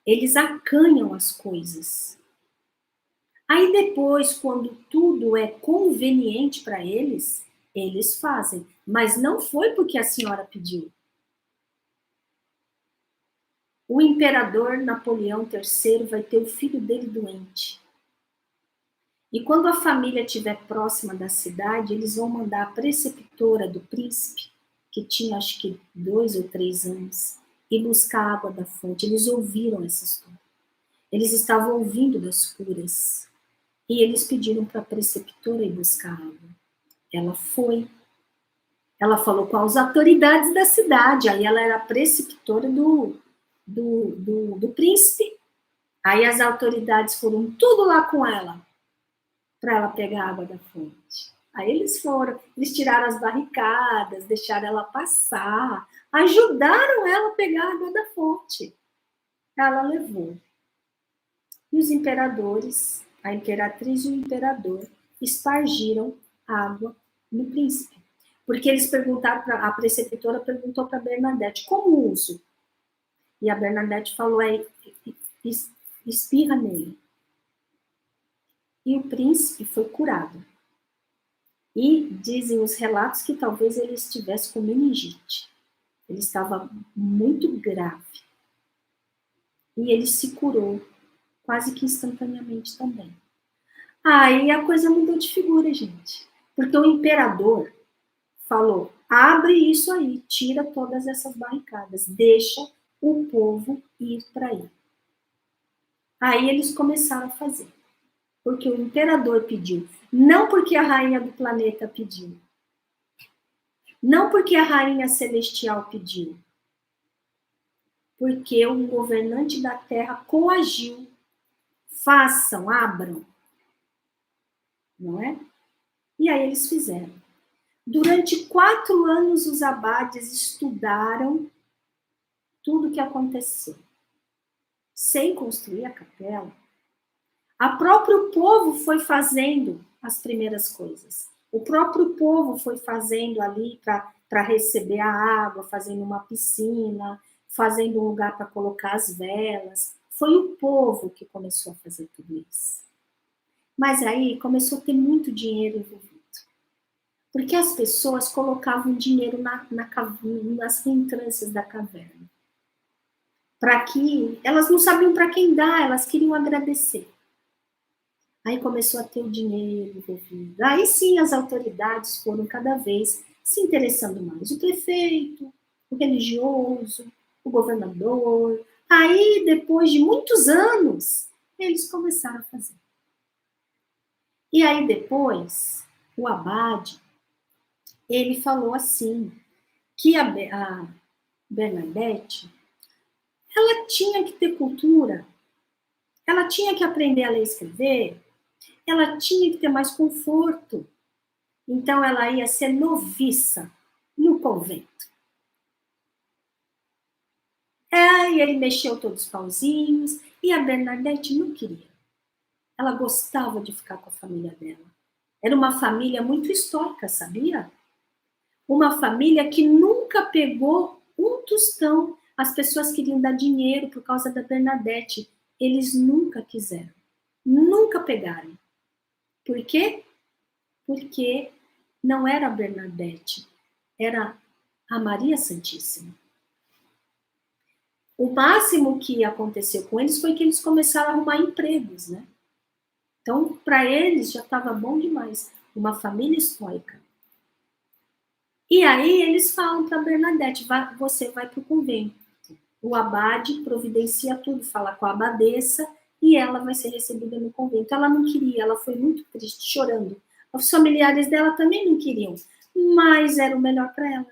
Eles acanham as coisas. Aí depois, quando tudo é conveniente para eles, eles fazem. Mas não foi porque a senhora pediu. O imperador Napoleão III vai ter o filho dele doente. E quando a família estiver próxima da cidade, eles vão mandar a preceptora do príncipe, que tinha acho que 2 ou 3 anos, ir buscar água da fonte. Eles ouviram essa história. Eles estavam ouvindo das curas. E eles pediram para a preceptora ir buscar água. Ela foi. Ela falou com as autoridades da cidade. Aí ela era a preceptora do príncipe. Aí as autoridades foram tudo lá com ela para ela pegar a água da fonte. Aí eles foram, eles tiraram as barricadas, deixaram ela passar, ajudaram ela a pegar a água da fonte. Ela levou. E os imperadores, a imperatriz e o imperador, espargiram água no príncipe. Porque eles perguntaram, a preceptora perguntou para Bernadette, como uso? E a Bernadette falou, espirra nele. E o príncipe foi curado. E dizem os relatos que talvez ele estivesse com meningite. Ele estava muito grave. E ele se curou quase que instantaneamente também. Aí a coisa mudou de figura, gente. Porque o imperador falou, abre isso aí, tira todas essas barricadas, deixa o povo ir para aí. Aí eles começaram a fazer. Porque o imperador pediu. Não porque a rainha do planeta pediu. Não porque a rainha celestial pediu. Porque um governante da Terra coagiu, façam, abram. Não é? E aí eles fizeram. Durante 4 anos, os abades estudaram tudo o que aconteceu, sem construir a capela. O próprio povo foi fazendo as primeiras coisas. O próprio povo foi fazendo ali para receber a água, fazendo uma piscina, fazendo um lugar para colocar as velas. Foi o povo que começou a fazer tudo isso. Mas aí começou a ter muito dinheiro envolvido. Porque as pessoas colocavam dinheiro nas entrâncias da caverna. Para que elas não sabiam para quem dar, elas queriam agradecer. Aí começou a ter o dinheiro envolvido. Aí sim as autoridades foram cada vez se interessando mais. O prefeito, o religioso, o governador. Aí, depois de muitos anos, eles começaram a fazer. E aí depois, o abade, ele falou assim, que a Bernadette, ela tinha que ter cultura, ela tinha que aprender a ler e escrever, ela tinha que ter mais conforto. Então, ela ia ser noviça no convento. E ele mexeu todos os pauzinhos, e a Bernadette não queria. Ela gostava de ficar com a família dela. Era uma família muito histórica, sabia? Uma família que nunca pegou um tostão. As pessoas queriam dar dinheiro por causa da Bernadette. Eles nunca quiseram. Nunca pegaram. Por quê? Porque não era a Bernadette, era a Maria Santíssima. O máximo que aconteceu com eles foi que eles começaram a arrumar empregos, né? Então, para eles já estava bom demais. Uma família estoica. E aí eles falam para Bernadette, você vai para o convento. O abade providencia tudo, fala com a abadesa e ela vai ser recebida no convento. Ela não queria, ela foi muito triste, chorando. Os familiares dela também não queriam, mas era o melhor para ela.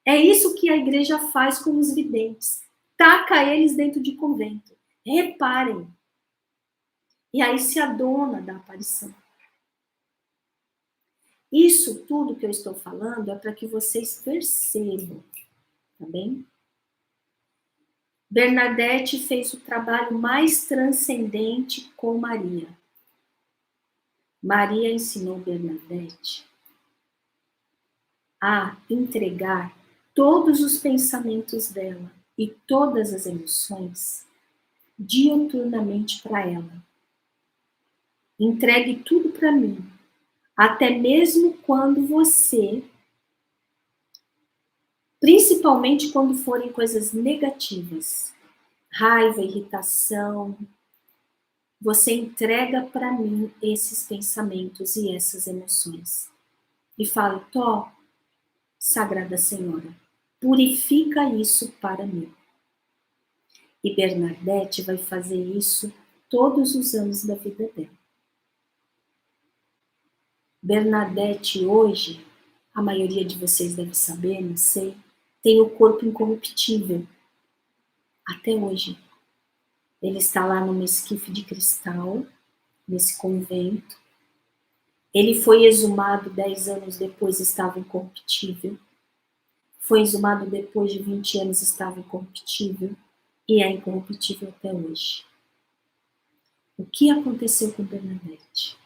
É isso que a igreja faz com os videntes. Taca eles dentro de convento. Reparem. E aí se adona da aparição. Isso tudo que eu estou falando é para que vocês percebam, tá bem? Bernadette fez o trabalho mais transcendente com Maria. Maria ensinou Bernadette a entregar todos os pensamentos dela e todas as emoções diuturnamente para ela. Entregue tudo para mim, até mesmo quando você, principalmente quando forem coisas negativas, raiva, irritação, você entrega para mim esses pensamentos e essas emoções. E fala, Tó, Sagrada Senhora, purifica isso para mim. E Bernadette vai fazer isso todos os anos da vida dela. Bernadette hoje, a maioria de vocês deve saber, não sei, tem o corpo incorruptível. Até hoje. Ele está lá num esquife de cristal, nesse convento. Ele foi exumado 10 anos depois, estava incorruptível. Foi exumado depois de 20 anos, estava incorruptível. E é incorruptível até hoje. O que aconteceu com Bernadette?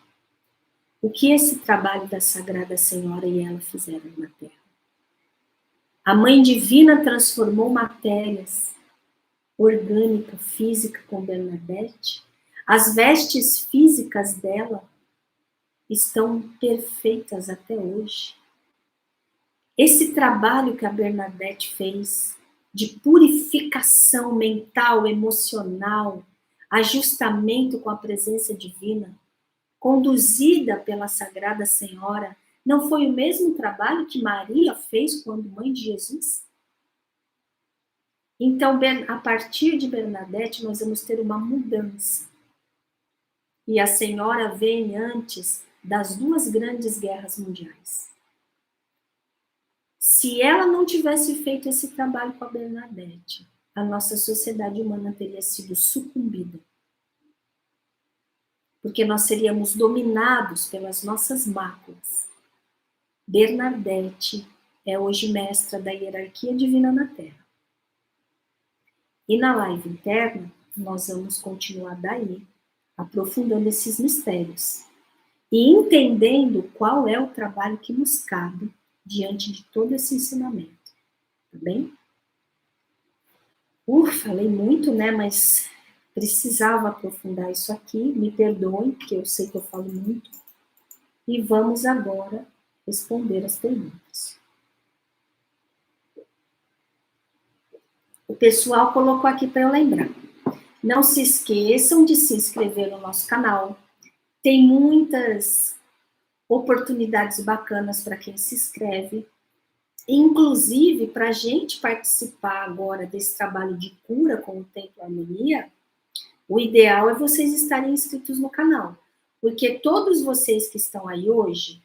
O que esse trabalho da Sagrada Senhora e ela fizeram na Terra? A Mãe Divina transformou matérias orgânica, física com Bernadette. As vestes físicas dela estão perfeitas até hoje. Esse trabalho que a Bernadette fez de purificação mental, emocional, ajustamento com a presença divina, conduzida pela Sagrada Senhora, não foi o mesmo trabalho que Maria fez quando mãe de Jesus? Então, a partir de Bernadette, nós vamos ter uma mudança. E a Senhora vem antes das 2 grandes guerras mundiais. Se ela não tivesse feito esse trabalho com a Bernadette, a nossa sociedade humana teria sido sucumbida. porque nós seríamos dominados pelas nossas máculas. Bernadette é hoje mestra da hierarquia divina na Terra. E na live interna, nós vamos continuar daí, aprofundando esses mistérios e entendendo qual é o trabalho que nos cabe diante de todo esse ensinamento. Tá bem? Falei muito, né? Mas precisava aprofundar isso aqui. Me perdoem, porque eu sei que eu falo muito. E vamos agora responder as perguntas. O pessoal colocou aqui para eu lembrar. Não se esqueçam de se inscrever no nosso canal. Tem muitas oportunidades bacanas para quem se inscreve. Inclusive, para a gente participar agora desse trabalho de cura com o Templo Harmonia, o ideal é vocês estarem inscritos no canal. Porque todos vocês que estão aí hoje,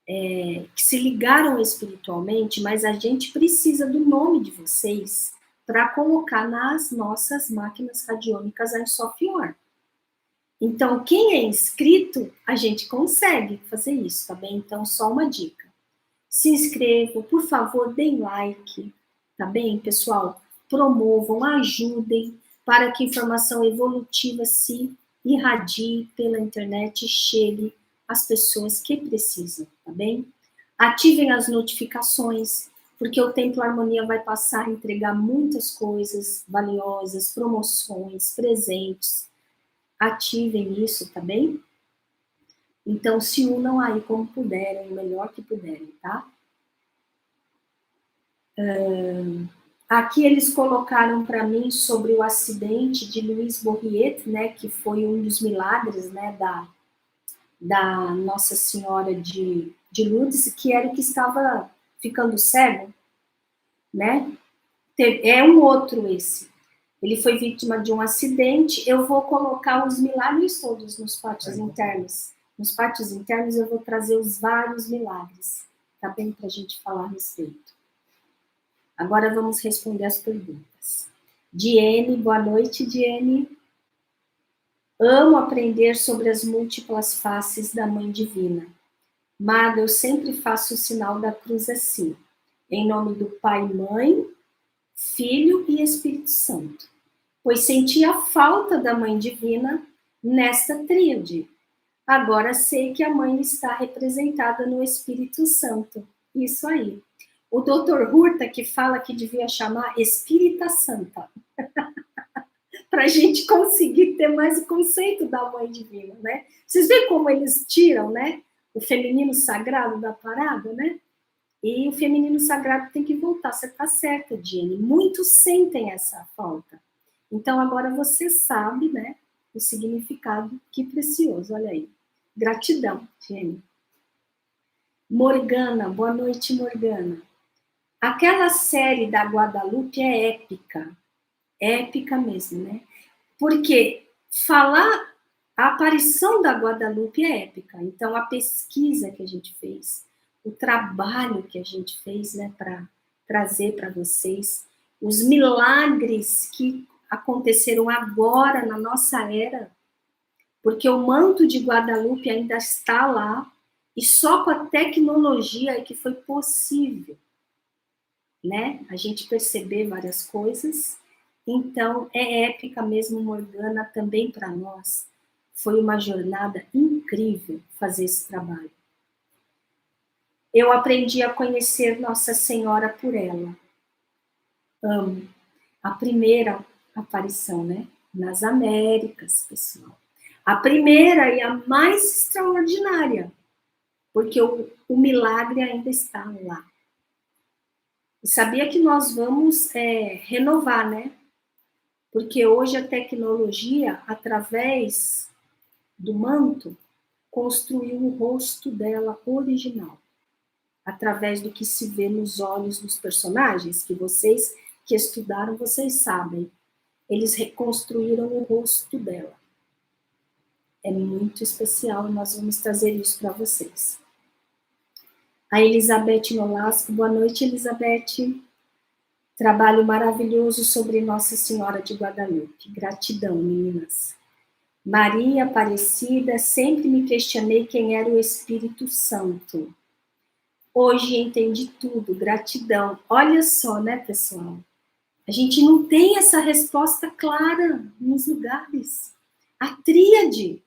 que se ligaram espiritualmente, mas a gente precisa do nome de vocês para colocar nas nossas máquinas radiônicas a Software. Então, quem é inscrito, a gente consegue fazer isso, tá bem? Então, só uma dica. Se inscrevam, por favor, deem like, tá bem, pessoal? Promovam, ajudem para que a informação evolutiva se irradie pela internet e chegue às pessoas que precisam, tá bem? Ativem as notificações, porque o Templo Harmonia vai passar a entregar muitas coisas valiosas, promoções, presentes. Ativem isso, tá bem? Então, se unam aí como puderem, o melhor que puderem, tá? Aqui eles colocaram para mim sobre o acidente de Louis Borriet, né, que foi um dos milagres, né, da Nossa Senhora de Lourdes, que era o que estava ficando cego, né? É um outro esse. Ele foi vítima de um acidente. Eu vou colocar os milagres todos nos pátios internos. Nos pátios internos eu vou trazer os vários milagres, tá bem? Para a gente falar a respeito. Agora vamos responder as perguntas. Diene, boa noite, Diene. Amo aprender sobre as múltiplas faces da Mãe Divina. Maga, eu sempre faço o sinal da cruz assim. Em nome do Pai, Mãe, Filho e Espírito Santo. Pois senti a falta da Mãe Divina nesta tríade. Agora sei que a Mãe está representada no Espírito Santo. Isso aí. O Dr. Hurta que fala que devia chamar Espírita Santa. Para a gente conseguir ter mais o conceito da Mãe Divina, né? Vocês veem como eles tiram, né? O feminino sagrado da parada, né? E o feminino sagrado tem que voltar. Você está certa, Jenny. Muitos sentem essa falta. Então, agora você sabe, né? O significado. Que precioso, olha aí. Gratidão, Jenny. Morgana, boa noite, Morgana. Aquela série da Guadalupe é épica. Épica mesmo, né? Porque falar a aparição da Guadalupe é épica. Então, a pesquisa que a gente fez, o trabalho que a gente fez, né, para trazer para vocês, os milagres que aconteceram agora na nossa era, porque o manto de Guadalupe ainda está lá, e só com a tecnologia é que foi possível, né, a gente perceber várias coisas. Então, é épica mesmo, Morgana, também para nós. Foi uma jornada incrível fazer esse trabalho. Eu aprendi a conhecer Nossa Senhora por ela. Amo. A primeira aparição, né? Nas Américas, pessoal. A primeira e a mais extraordinária, porque o milagre ainda está lá. E sabia que nós vamos renovar, né? Porque hoje a tecnologia, através do manto, construiu o rosto dela original. Através do que se vê nos olhos dos personagens, que vocês que estudaram, vocês sabem. Eles reconstruíram o rosto dela. É muito especial e nós vamos trazer isso para vocês. A Elizabeth Nolasco, boa noite, Elizabeth. Trabalho maravilhoso sobre Nossa Senhora de Guadalupe. Gratidão, meninas. Maria Aparecida, sempre me questionei quem era o Espírito Santo. Hoje entendi tudo, gratidão. Olha só, né, pessoal? A gente não tem essa resposta clara nos lugares. A tríade.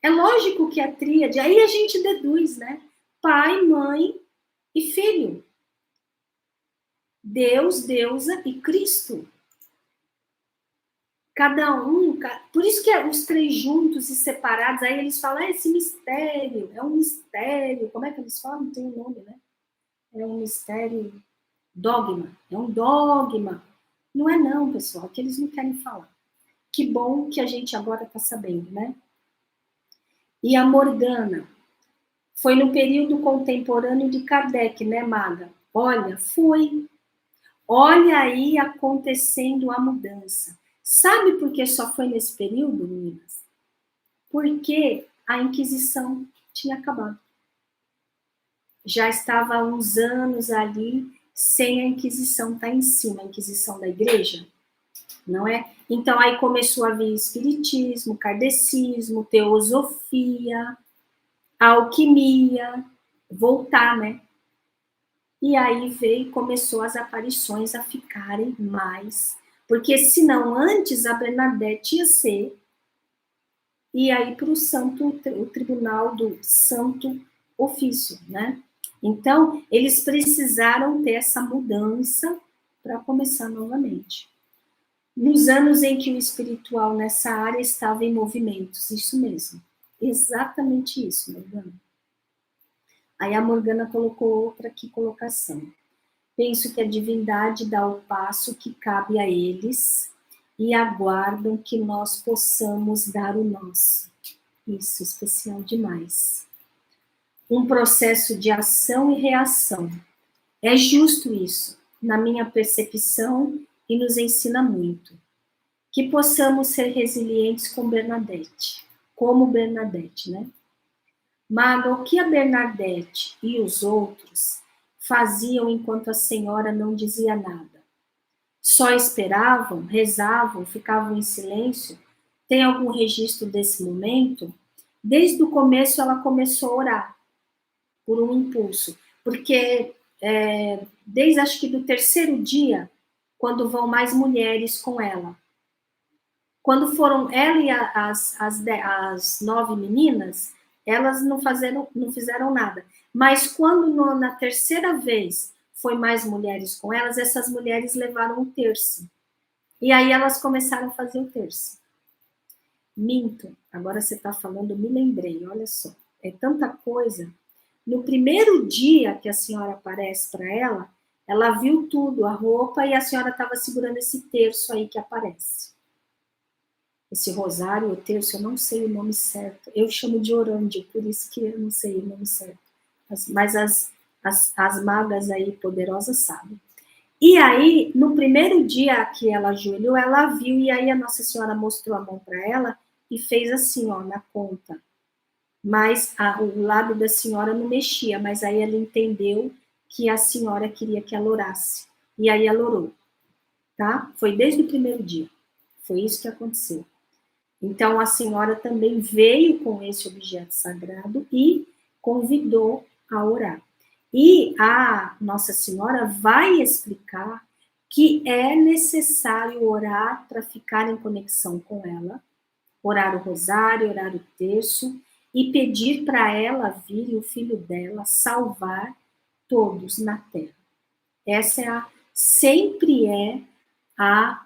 É lógico que a tríade, aí a gente deduz, né? Pai, mãe e filho. Deus, deusa e Cristo. Cada um, por isso que os três juntos e separados, aí eles falam, esse mistério, é um mistério, como é que eles falam? Não tem um nome, né? É um mistério, dogma, é um dogma. Não é não, pessoal, que eles não querem falar. Que bom que a gente agora está sabendo, né? E a Morgana, foi no período contemporâneo de Kardec, né, Maga? Olha, foi. Olha aí acontecendo a mudança. Sabe por que só foi nesse período, meninas? Porque a Inquisição tinha acabado. Já estava há uns anos ali sem a Inquisição estar em cima, a Inquisição da Igreja, não é? Então aí começou a vir espiritismo, kardecismo, teosofia, alquimia, voltar, né? E aí veio, começou as aparições a ficarem mais, porque senão antes a Bernadette ia ser, e aí para o tribunal do Santo Ofício, né? Então, eles precisaram ter essa mudança para começar novamente. Nos anos em que o espiritual nessa área estava em movimentos, isso mesmo. Exatamente isso, Morgana. Aí a Morgana colocou outra aqui, colocação. Penso que a divindade dá o passo que cabe a eles e aguardam que nós possamos dar o nosso. Isso, especial demais. Um processo de ação e reação. É justo isso, na minha percepção, e nos ensina muito. Que possamos ser resilientes com Bernadette, como Bernadette, né? Maga, o que a Bernadette e os outros faziam enquanto a senhora não dizia nada? Só esperavam, rezavam, ficavam em silêncio? Tem algum registro desse momento? Desde o começo ela começou a orar, por um impulso. Porque desde acho que do terceiro dia, quando vão mais mulheres com ela. Quando foram ela e as 9 meninas, elas não fizeram nada. Mas quando na terceira vez foi mais mulheres com elas, essas mulheres levaram um terço. E aí elas começaram a fazer o terço. Minto, agora você está falando, me lembrei, olha só. É tanta coisa. No primeiro dia que a senhora aparece para ela viu tudo, a roupa, e a senhora estava segurando esse terço aí que aparece. Esse rosário, o terço, eu não sei o nome certo. Eu chamo de orândio, por isso que eu não sei o nome certo. Mas as magas aí poderosas sabem. E aí, no primeiro dia que ela ajoelhou, ela viu, e aí a Nossa Senhora mostrou a mão para ela e fez assim, ó, na conta. Mas o lado da senhora não mexia, mas aí ela entendeu que a senhora queria que ela orasse. E aí ela orou, tá? Foi desde o primeiro dia. Foi isso que aconteceu. Então, a senhora também veio com esse objeto sagrado e convidou a orar. E a Nossa Senhora vai explicar que é necessário orar para ficar em conexão com ela, orar o rosário, orar o terço, e pedir para ela vir e o filho dela salvar todos na terra. Essa sempre é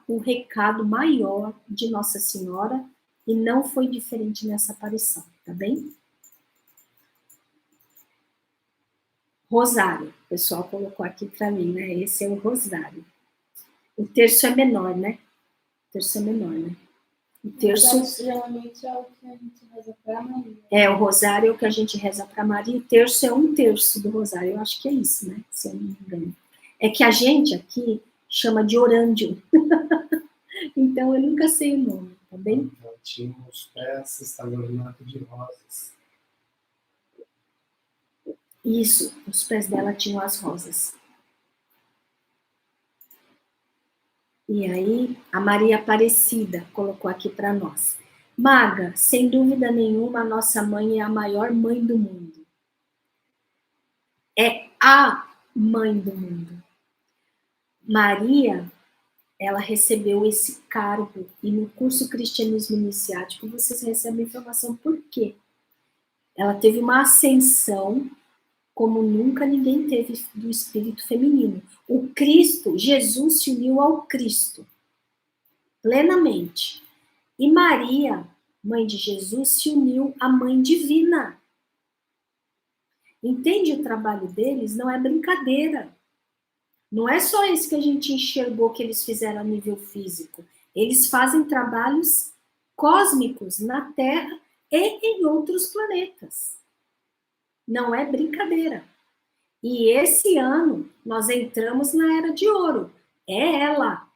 o recado maior de Nossa Senhora, e não foi diferente nessa aparição, tá bem? Rosário, o pessoal colocou aqui para mim, né? Esse é o rosário. O terço é menor, né? O terço é menor, né? O terço geralmente é o que a gente reza para Maria. É, o rosário é o que a gente reza para Maria, e o terço é um terço do rosário. Eu acho que é isso, né? Se eu não me engano. É que a gente aqui chama de orândio. Então eu nunca sei o nome, tá bem? Ela tinha os pés estalagnato de rosas. Isso, os pés dela tinham as rosas. E aí, a Maria Aparecida colocou aqui para nós. Maga, sem dúvida nenhuma, a nossa mãe é a maior mãe do mundo. É a mãe do mundo. Maria, ela recebeu esse cargo, e no curso Cristianismo Iniciático vocês recebem informação por quê. Ela teve uma ascensão como nunca ninguém teve do espírito feminino. O Cristo, Jesus se uniu ao Cristo, plenamente. E Maria, mãe de Jesus, se uniu à mãe divina. Entende o trabalho deles? Não é brincadeira. Não é só esse que a gente enxergou que eles fizeram a nível físico. Eles fazem trabalhos cósmicos na Terra e em outros planetas. Não é brincadeira. E esse ano nós entramos na Era de Ouro. É ela.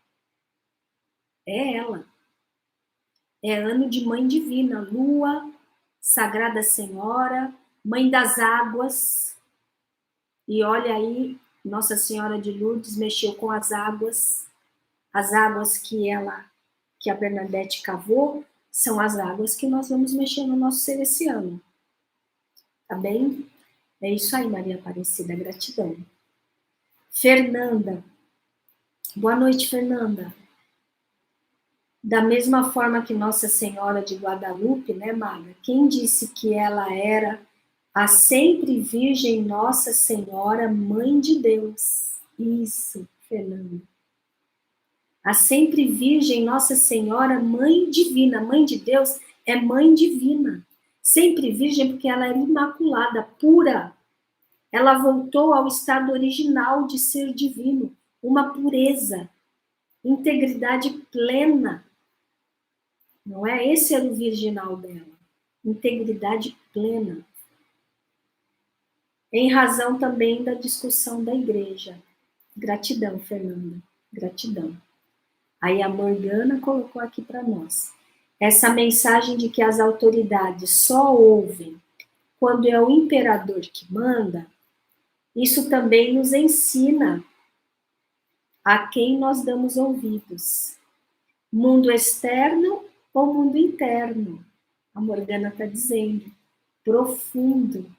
É ela. É ano de Mãe Divina, Lua, Sagrada Senhora, Mãe das Águas. E olha aí, Nossa Senhora de Lourdes mexeu com as águas que a Bernadette cavou, são as águas que nós vamos mexer no nosso ser esse ano. Tá bem? É isso aí, Maria Aparecida, gratidão. Fernanda. Boa noite, Fernanda. Da mesma forma que Nossa Senhora de Guadalupe, né, Maga? Quem disse que ela era a sempre Virgem Nossa Senhora, Mãe de Deus? Isso, Fernanda. A sempre Virgem Nossa Senhora, Mãe Divina. Mãe de Deus é Mãe Divina. Sempre Virgem porque ela era imaculada, pura. Ela voltou ao estado original de ser divino. Uma pureza, integridade plena. Não é? Esse era o virginal dela. Integridade plena. Em razão também da discussão da igreja. Gratidão, Fernanda. Gratidão. Aí a Morgana colocou aqui para nós. Essa mensagem de que as autoridades só ouvem quando é o imperador que manda, isso também nos ensina a quem nós damos ouvidos. Mundo externo ou mundo interno? A Morgana está dizendo. Profundo.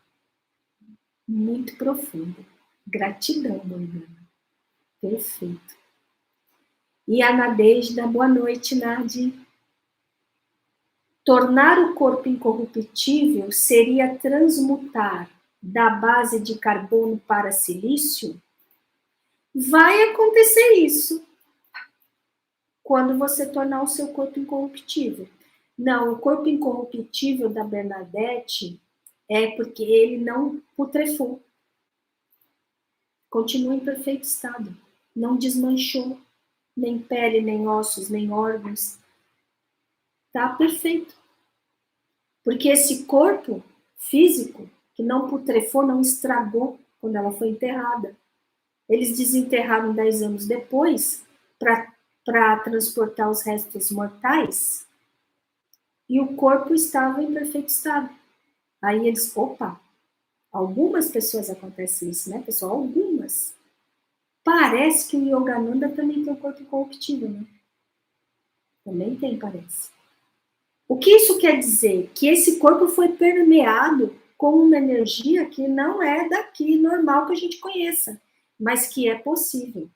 Muito profundo. Gratidão, Morgana. Perfeito. E a Nadejda, boa noite, Nadi. Tornar o corpo incorruptível seria transmutar da base de carbono para silício? Vai acontecer isso quando você tornar o seu corpo incorruptível. Não, o corpo incorruptível da Bernadette é porque ele não putrefou. Continua em perfeito estado. Não desmanchou. Nem pele, nem ossos, nem órgãos. Tá perfeito. Porque esse corpo físico, que não putrefou, não estragou quando ela foi enterrada. Eles desenterraram 10 anos depois para transportar os restos mortais e o corpo estava em perfeito estado. Aí eles, opa, algumas pessoas acontece isso, né, pessoal? Algumas. Parece que o Yogananda também tem um corpo incorruptível, né? Também tem, parece. O que isso quer dizer? Que esse corpo foi permeado com uma energia que não é daqui, normal que a gente conheça, mas que é possível.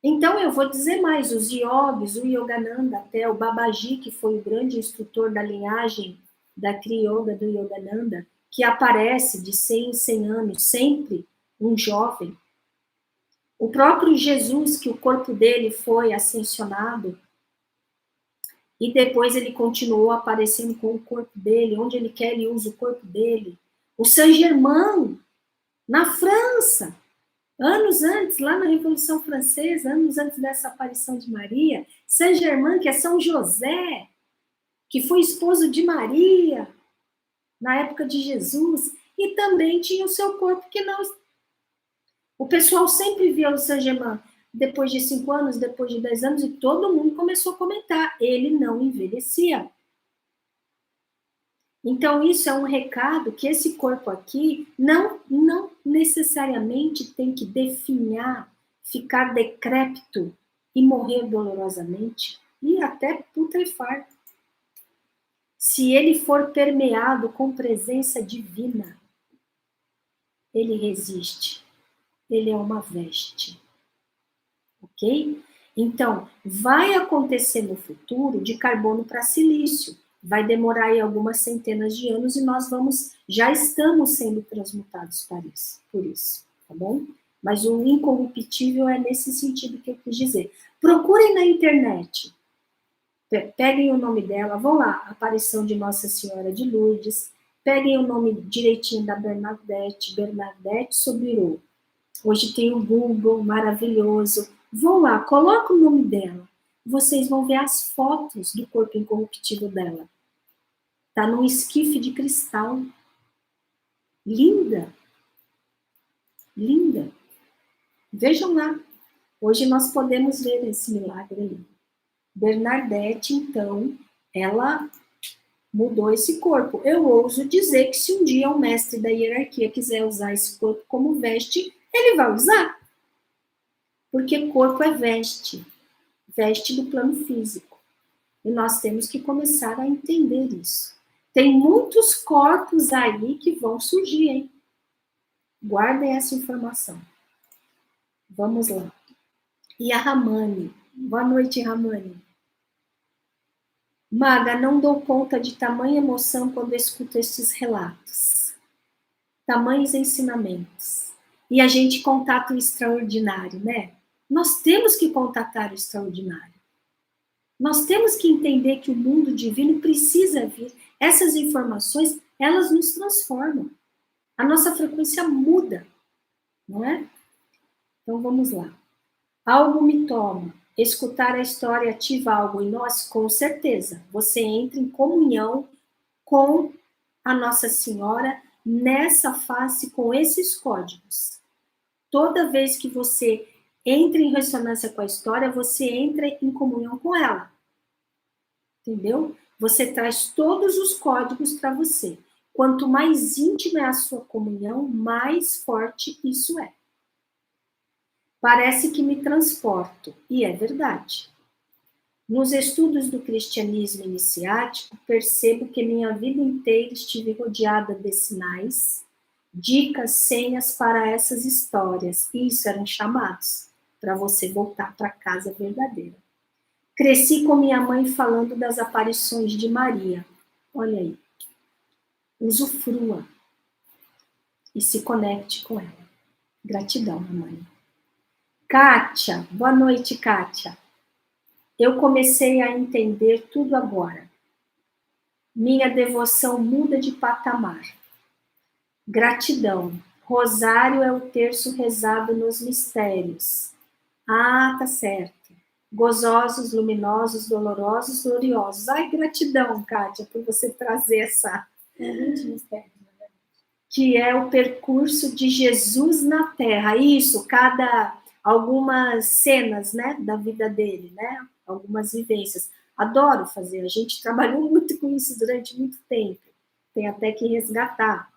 Então, eu vou dizer mais, os yogis, o Yogananda, até o Babaji, que foi o grande instrutor da linhagem da Kriya Yoga do Yogananda, que aparece de 100 em 100 anos, sempre um jovem. O próprio Jesus, que o corpo dele foi ascensionado, e depois ele continuou aparecendo com o corpo dele, onde ele quer, ele usa o corpo dele. O Saint-Germain, na França, anos antes, lá na Revolução Francesa, anos antes dessa aparição de Maria, Saint-Germain, que é São José, que foi esposo de Maria, na época de Jesus, e também tinha o seu corpo que não... O pessoal sempre via o Saint-Germain depois de 5 anos, depois de 10 anos, e todo mundo começou a comentar, ele não envelhecia. Então, isso é um recado que esse corpo aqui não necessariamente tem que definhar, ficar decrépito e morrer dolorosamente, e até putrefar. se ele for permeado com presença divina, ele resiste. Ele é uma veste. Ok? Então, vai acontecer no futuro de carbono para silício. Vai demorar aí algumas centenas de anos e nós já estamos sendo transmutados por isso, tá bom? Mas o incorruptível é nesse sentido que eu quis dizer. Procurem na internet. Peguem o nome dela, vão lá, aparição de Nossa Senhora de Lourdes, peguem o nome direitinho da Bernadette Soubirous. Hoje tem o Google, maravilhoso. Vão lá, coloca o nome dela. Vocês vão ver as fotos do corpo incorruptível dela. Tá num esquife de cristal. Linda. Linda. Vejam lá. Hoje nós podemos ver esse milagre ali. Bernadette, então, ela mudou esse corpo. Eu ouso dizer que se um dia o mestre da hierarquia quiser usar esse corpo como veste, ele vai usar. Porque corpo é veste. Veste do plano físico. E nós temos que começar a entender isso. Tem muitos corpos aí que vão surgir, hein? Guardem essa informação. Vamos lá. E a Ramani. Boa noite, Ramani. Maga, não dou conta de tamanha emoção quando escuto estes relatos. Tamanhos ensinamentos. E a gente contata o extraordinário, né? Nós temos que contatar o extraordinário. Nós temos que entender que o mundo divino precisa vir. Essas informações, elas nos transformam. A nossa frequência muda, não é? Então, vamos lá. Algo me toma. Escutar a história ativa algo em nós? Com certeza. Você entra em comunhão com a Nossa Senhora nessa face, com esses códigos. Toda vez que você entra em ressonância com a história, você entra em comunhão com ela. Entendeu? Você traz todos os códigos para você. Quanto mais íntima é a sua comunhão, mais forte isso é. Parece que me transporto, e é verdade. Nos estudos do cristianismo iniciático, percebo que minha vida inteira estive rodeada de sinais, dicas, senhas para essas histórias. Isso eram chamados para você voltar para a casa verdadeira. Cresci com minha mãe falando das aparições de Maria. Olha aí. Usufrua e se conecte com ela. Gratidão, mamãe. Kátia, boa noite, Kátia. Eu comecei a entender tudo agora. Minha devoção muda de patamar. Gratidão. Rosário é o terço rezado nos mistérios. Ah, tá certo. Gozosos, luminosos, dolorosos, gloriosos. Ai, gratidão, Kátia, por você trazer essa... Que é o percurso de Jesus na Terra. Isso, algumas cenas, né, da vida dele, né? Algumas vivências. Adoro fazer, a gente trabalhou muito com isso durante muito tempo. Tem até que resgatar.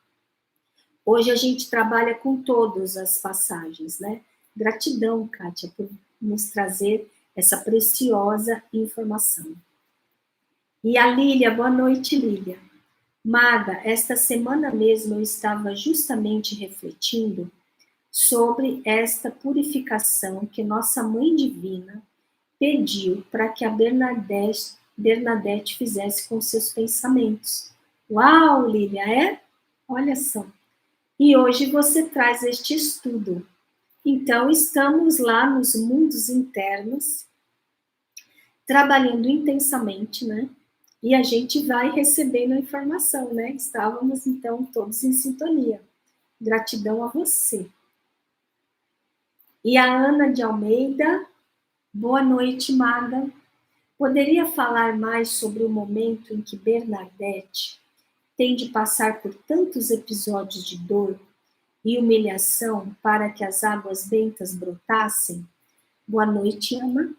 Hoje a gente trabalha com todas as passagens, né? Gratidão, Kátia, por nos trazer essa preciosa informação. E a Lília, boa noite, Lília. Maga, esta semana mesmo eu estava justamente refletindo sobre esta purificação que nossa Mãe Divina pediu para que a Bernadette fizesse com seus pensamentos. Uau, Lília, é? Olha só. E hoje você traz este estudo. Então, estamos lá nos mundos internos, trabalhando intensamente, né? E a gente vai recebendo a informação, né? Estávamos, então, todos em sintonia. Gratidão a você. E a Ana de Almeida, boa noite, Maga. Poderia falar mais sobre o momento em que Bernadette tem de passar por tantos episódios de dor e humilhação para que as águas bentas brotassem? Boa noite, Ana.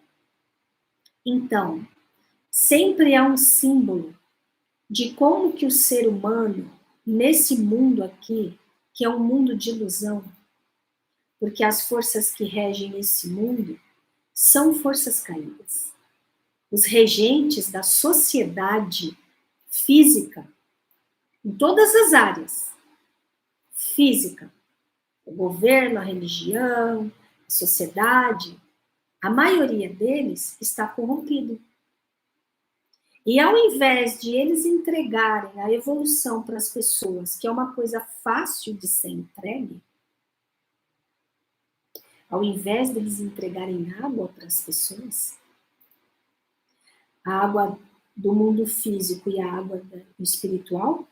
Então, sempre há um símbolo de como que o ser humano, nesse mundo aqui, que é um mundo de ilusão, porque as forças que regem esse mundo são forças caídas. Os regentes da sociedade física, em todas as áreas. Física, o governo, a religião, a sociedade, a maioria deles está corrompido. E ao invés de eles entregarem a evolução para as pessoas, que é uma coisa fácil de ser entregue, ao invés deles entregarem água para as pessoas, a água do mundo físico e a água do espiritual,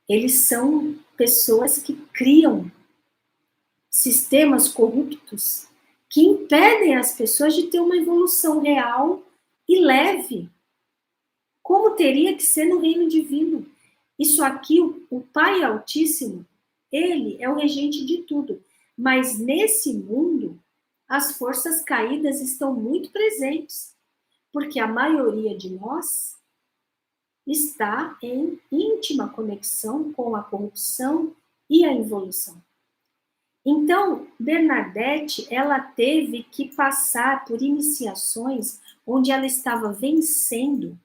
eles são pessoas que criam sistemas corruptos que impedem as pessoas de ter uma evolução real e leve, como teria que ser no reino divino. Isso aqui, o Pai Altíssimo, ele é o regente de tudo. Mas nesse mundo, as forças caídas estão muito presentes, porque a maioria de nós está em íntima conexão com a corrupção e a involução. Então, Bernadette, ela teve que passar por iniciações onde ela estava vencendo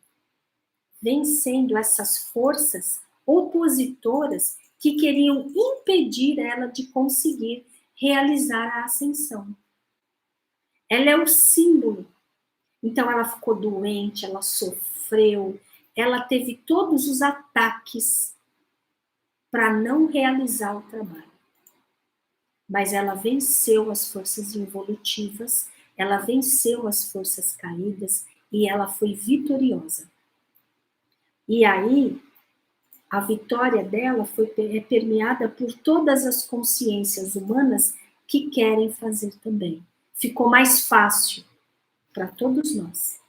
essas forças opositoras que queriam impedir ela de conseguir realizar a ascensão. Ela é o símbolo. Então, ela ficou doente, ela sofreu, ela teve todos os ataques para não realizar o trabalho. Mas ela venceu as forças involutivas, ela venceu as forças caídas e ela foi vitoriosa. E aí, a vitória dela é permeada por todas as consciências humanas que querem fazer também. Ficou mais fácil para todos nós.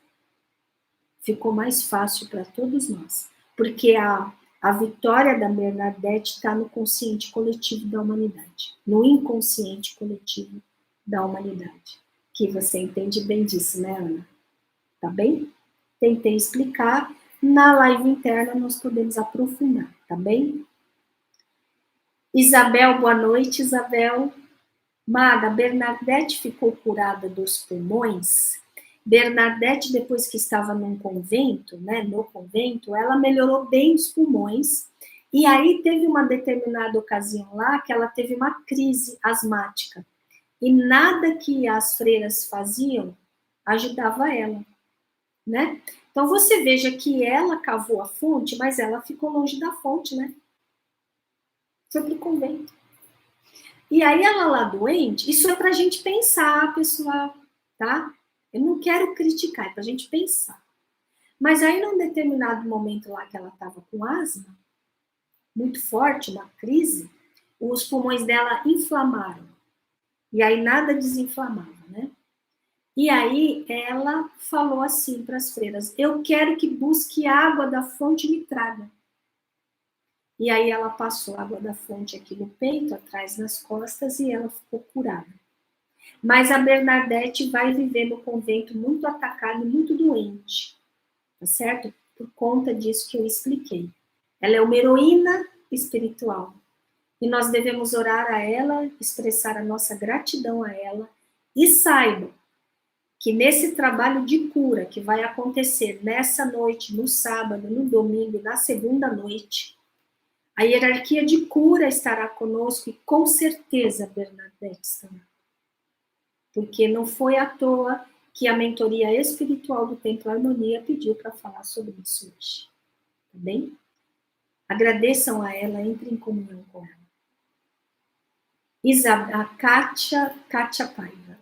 Ficou mais fácil para todos nós. Porque a vitória da Bernadette está no consciente coletivo da humanidade. No inconsciente coletivo da humanidade. Que você entende bem disso, né, Ana? Tá bem? Tentei explicar. Na live interna nós podemos aprofundar, tá bem? Isabel, boa noite, Isabel. Maga, Bernadette ficou curada dos pulmões. Bernadette, depois que estava num convento, né, no convento, ela melhorou bem os pulmões. E aí teve uma determinada ocasião lá que ela teve uma crise asmática. E nada que as freiras faziam ajudava ela, né? Então, você veja que ela cavou a fonte, mas ela ficou longe da fonte, né? Foi para o convento. E aí, ela lá doente, isso é para a gente pensar, pessoal, tá? Eu não quero criticar, é para a gente pensar. Mas aí, num determinado momento lá que ela estava com asma, muito forte, uma crise, os pulmões dela inflamaram. E aí, nada desinflamava, né? E aí ela falou assim para as freiras: eu quero que busque água da fonte e me traga. E aí ela passou água da fonte aqui no peito, atrás nas costas, e ela ficou curada. Mas a Bernadette vai viver no convento muito atacada, muito doente, tá certo? Por conta disso que eu expliquei. Ela é uma heroína espiritual. E nós devemos orar a ela, expressar a nossa gratidão a ela, e saibam que nesse trabalho de cura que vai acontecer nessa noite, no sábado, no domingo, na segunda noite, a hierarquia de cura estará conosco e com certeza Bernadette estará. Porque não foi à toa que a mentoria espiritual do Templo Harmonia pediu para falar sobre isso hoje. Tá bem? Agradeçam a ela, entrem em comunhão com ela. A Kátia Paiva.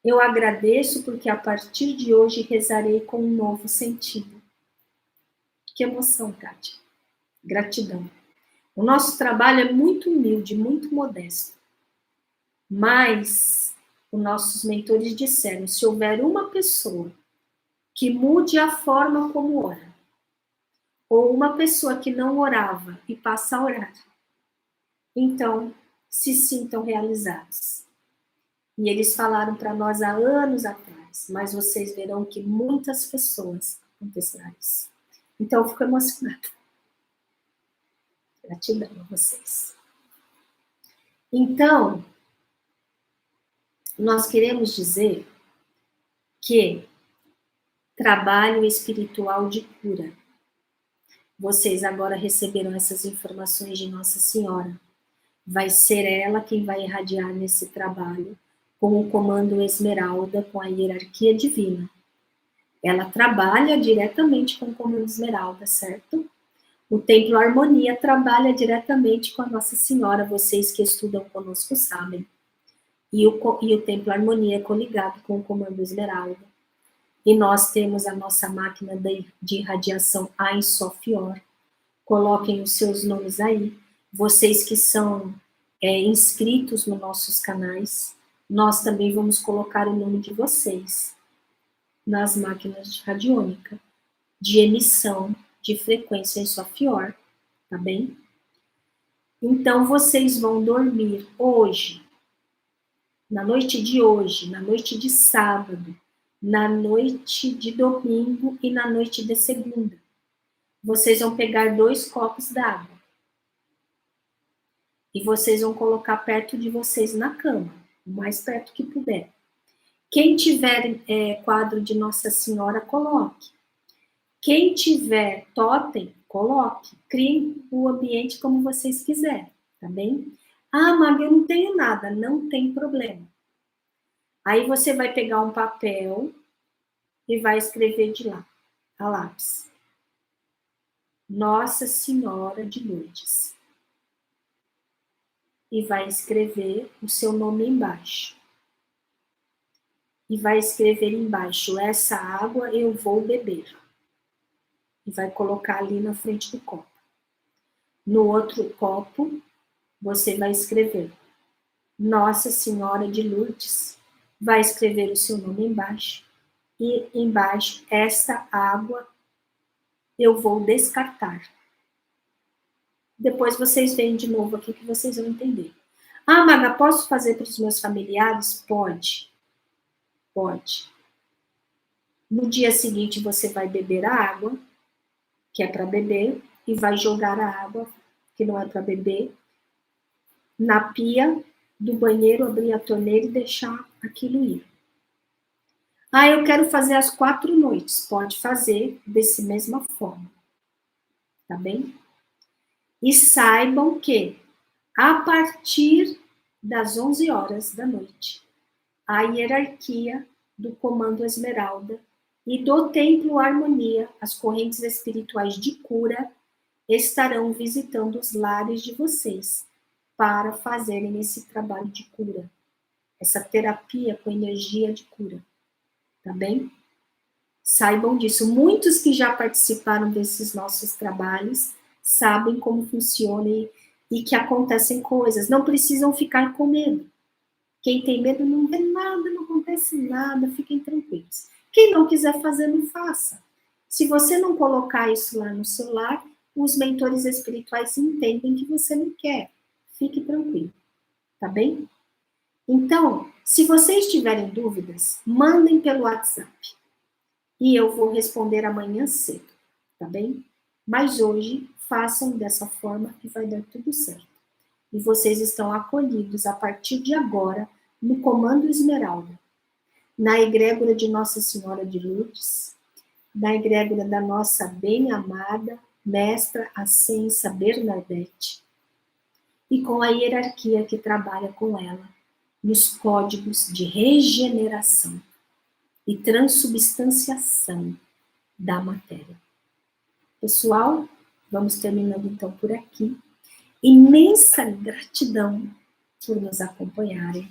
Eu agradeço porque a partir de hoje rezarei com um novo sentido. Que emoção, Kátia. Gratidão. O nosso trabalho é muito humilde, muito modesto. Mas os nossos mentores disseram, se houver uma pessoa que mude a forma como ora, ou uma pessoa que não orava e passa a orar, então se sintam realizados. E eles falaram para nós há anos atrás, mas vocês verão que muitas pessoas acontecerá isso. Então, eu fico emocionada. Gratidão a vocês. Então, nós queremos dizer que trabalho espiritual de cura Vocês agora receberam essas informações de Nossa Senhora. Vai ser ela quem vai irradiar nesse trabalho com o comando Esmeralda, com a hierarquia divina. Ela trabalha diretamente com o comando Esmeralda, certo? O Templo Harmonia trabalha diretamente com a Nossa Senhora, vocês que estudam conosco sabem. E o Templo Harmonia é coligado com o comando Esmeralda. E nós temos a nossa máquina de irradiação Ein Sofior. Coloquem os seus nomes aí. Vocês que são inscritos nos nossos canais, nós também vamos colocar o nome de vocês nas máquinas de radiônica, de emissão de frequência em Sofior, tá bem? Então, vocês vão dormir hoje, na noite de hoje, na noite de sábado, na noite de domingo e na noite de segunda. Vocês vão pegar 2 copos d'água. E vocês vão colocar perto de vocês na cama, o mais perto que puder. Quem tiver quadro de Nossa Senhora, coloque. Quem tiver totem, coloque. Criem o ambiente como vocês quiserem, tá bem? Ah, Maga, eu não tenho nada. Não tem problema. Aí você vai pegar um papel e vai escrever de lá, a lápis. Nossa Senhora de Lourdes. E vai escrever o seu nome embaixo. E vai escrever embaixo, essa água eu vou beber. E vai colocar ali na frente do copo. No outro copo, você vai escrever Nossa Senhora de Lourdes. Vai escrever o seu nome embaixo. E embaixo, essa água eu vou descartar. Depois vocês veem de novo aqui que vocês vão entender. Ah, Maga, posso fazer para os meus familiares? Pode. Pode. No dia seguinte, você vai beber a água, que é para beber, e vai jogar a água, que não é para beber, na pia do banheiro, abrir a torneira e deixar aquilo ir. Ah, eu quero fazer as 4 noites. Pode fazer dessa mesma forma. Tá bem? E saibam que, a partir das 11 horas da noite, a hierarquia do Comando Esmeralda e do Templo Harmonia, as correntes espirituais de cura, estarão visitando os lares de vocês para fazerem esse trabalho de cura, essa terapia com energia de cura, tá bem? Saibam disso. Muitos que já participaram desses nossos trabalhos sabem como funciona e que acontecem coisas. Não precisam ficar com medo. Quem tem medo não vê nada, não acontece nada, fiquem tranquilos. Quem não quiser fazer, não faça. Se você não colocar isso lá no seu lar, os mentores espirituais entendem que você não quer. Fique tranquilo, tá bem? Então, se vocês tiverem dúvidas, mandem pelo WhatsApp. E eu vou responder amanhã cedo, tá bem? Mas hoje, façam dessa forma e vai dar tudo certo. E vocês estão acolhidos a partir de agora no Comando Esmeralda, na egrégora de Nossa Senhora de Lourdes, na egrégora da nossa bem-amada Mestra Ascensa Bernadette, e com a hierarquia que trabalha com ela, nos códigos de regeneração e transubstanciação da matéria. Pessoal, vamos terminando então por aqui. Imensa gratidão por nos acompanharem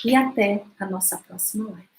e até a nossa próxima live.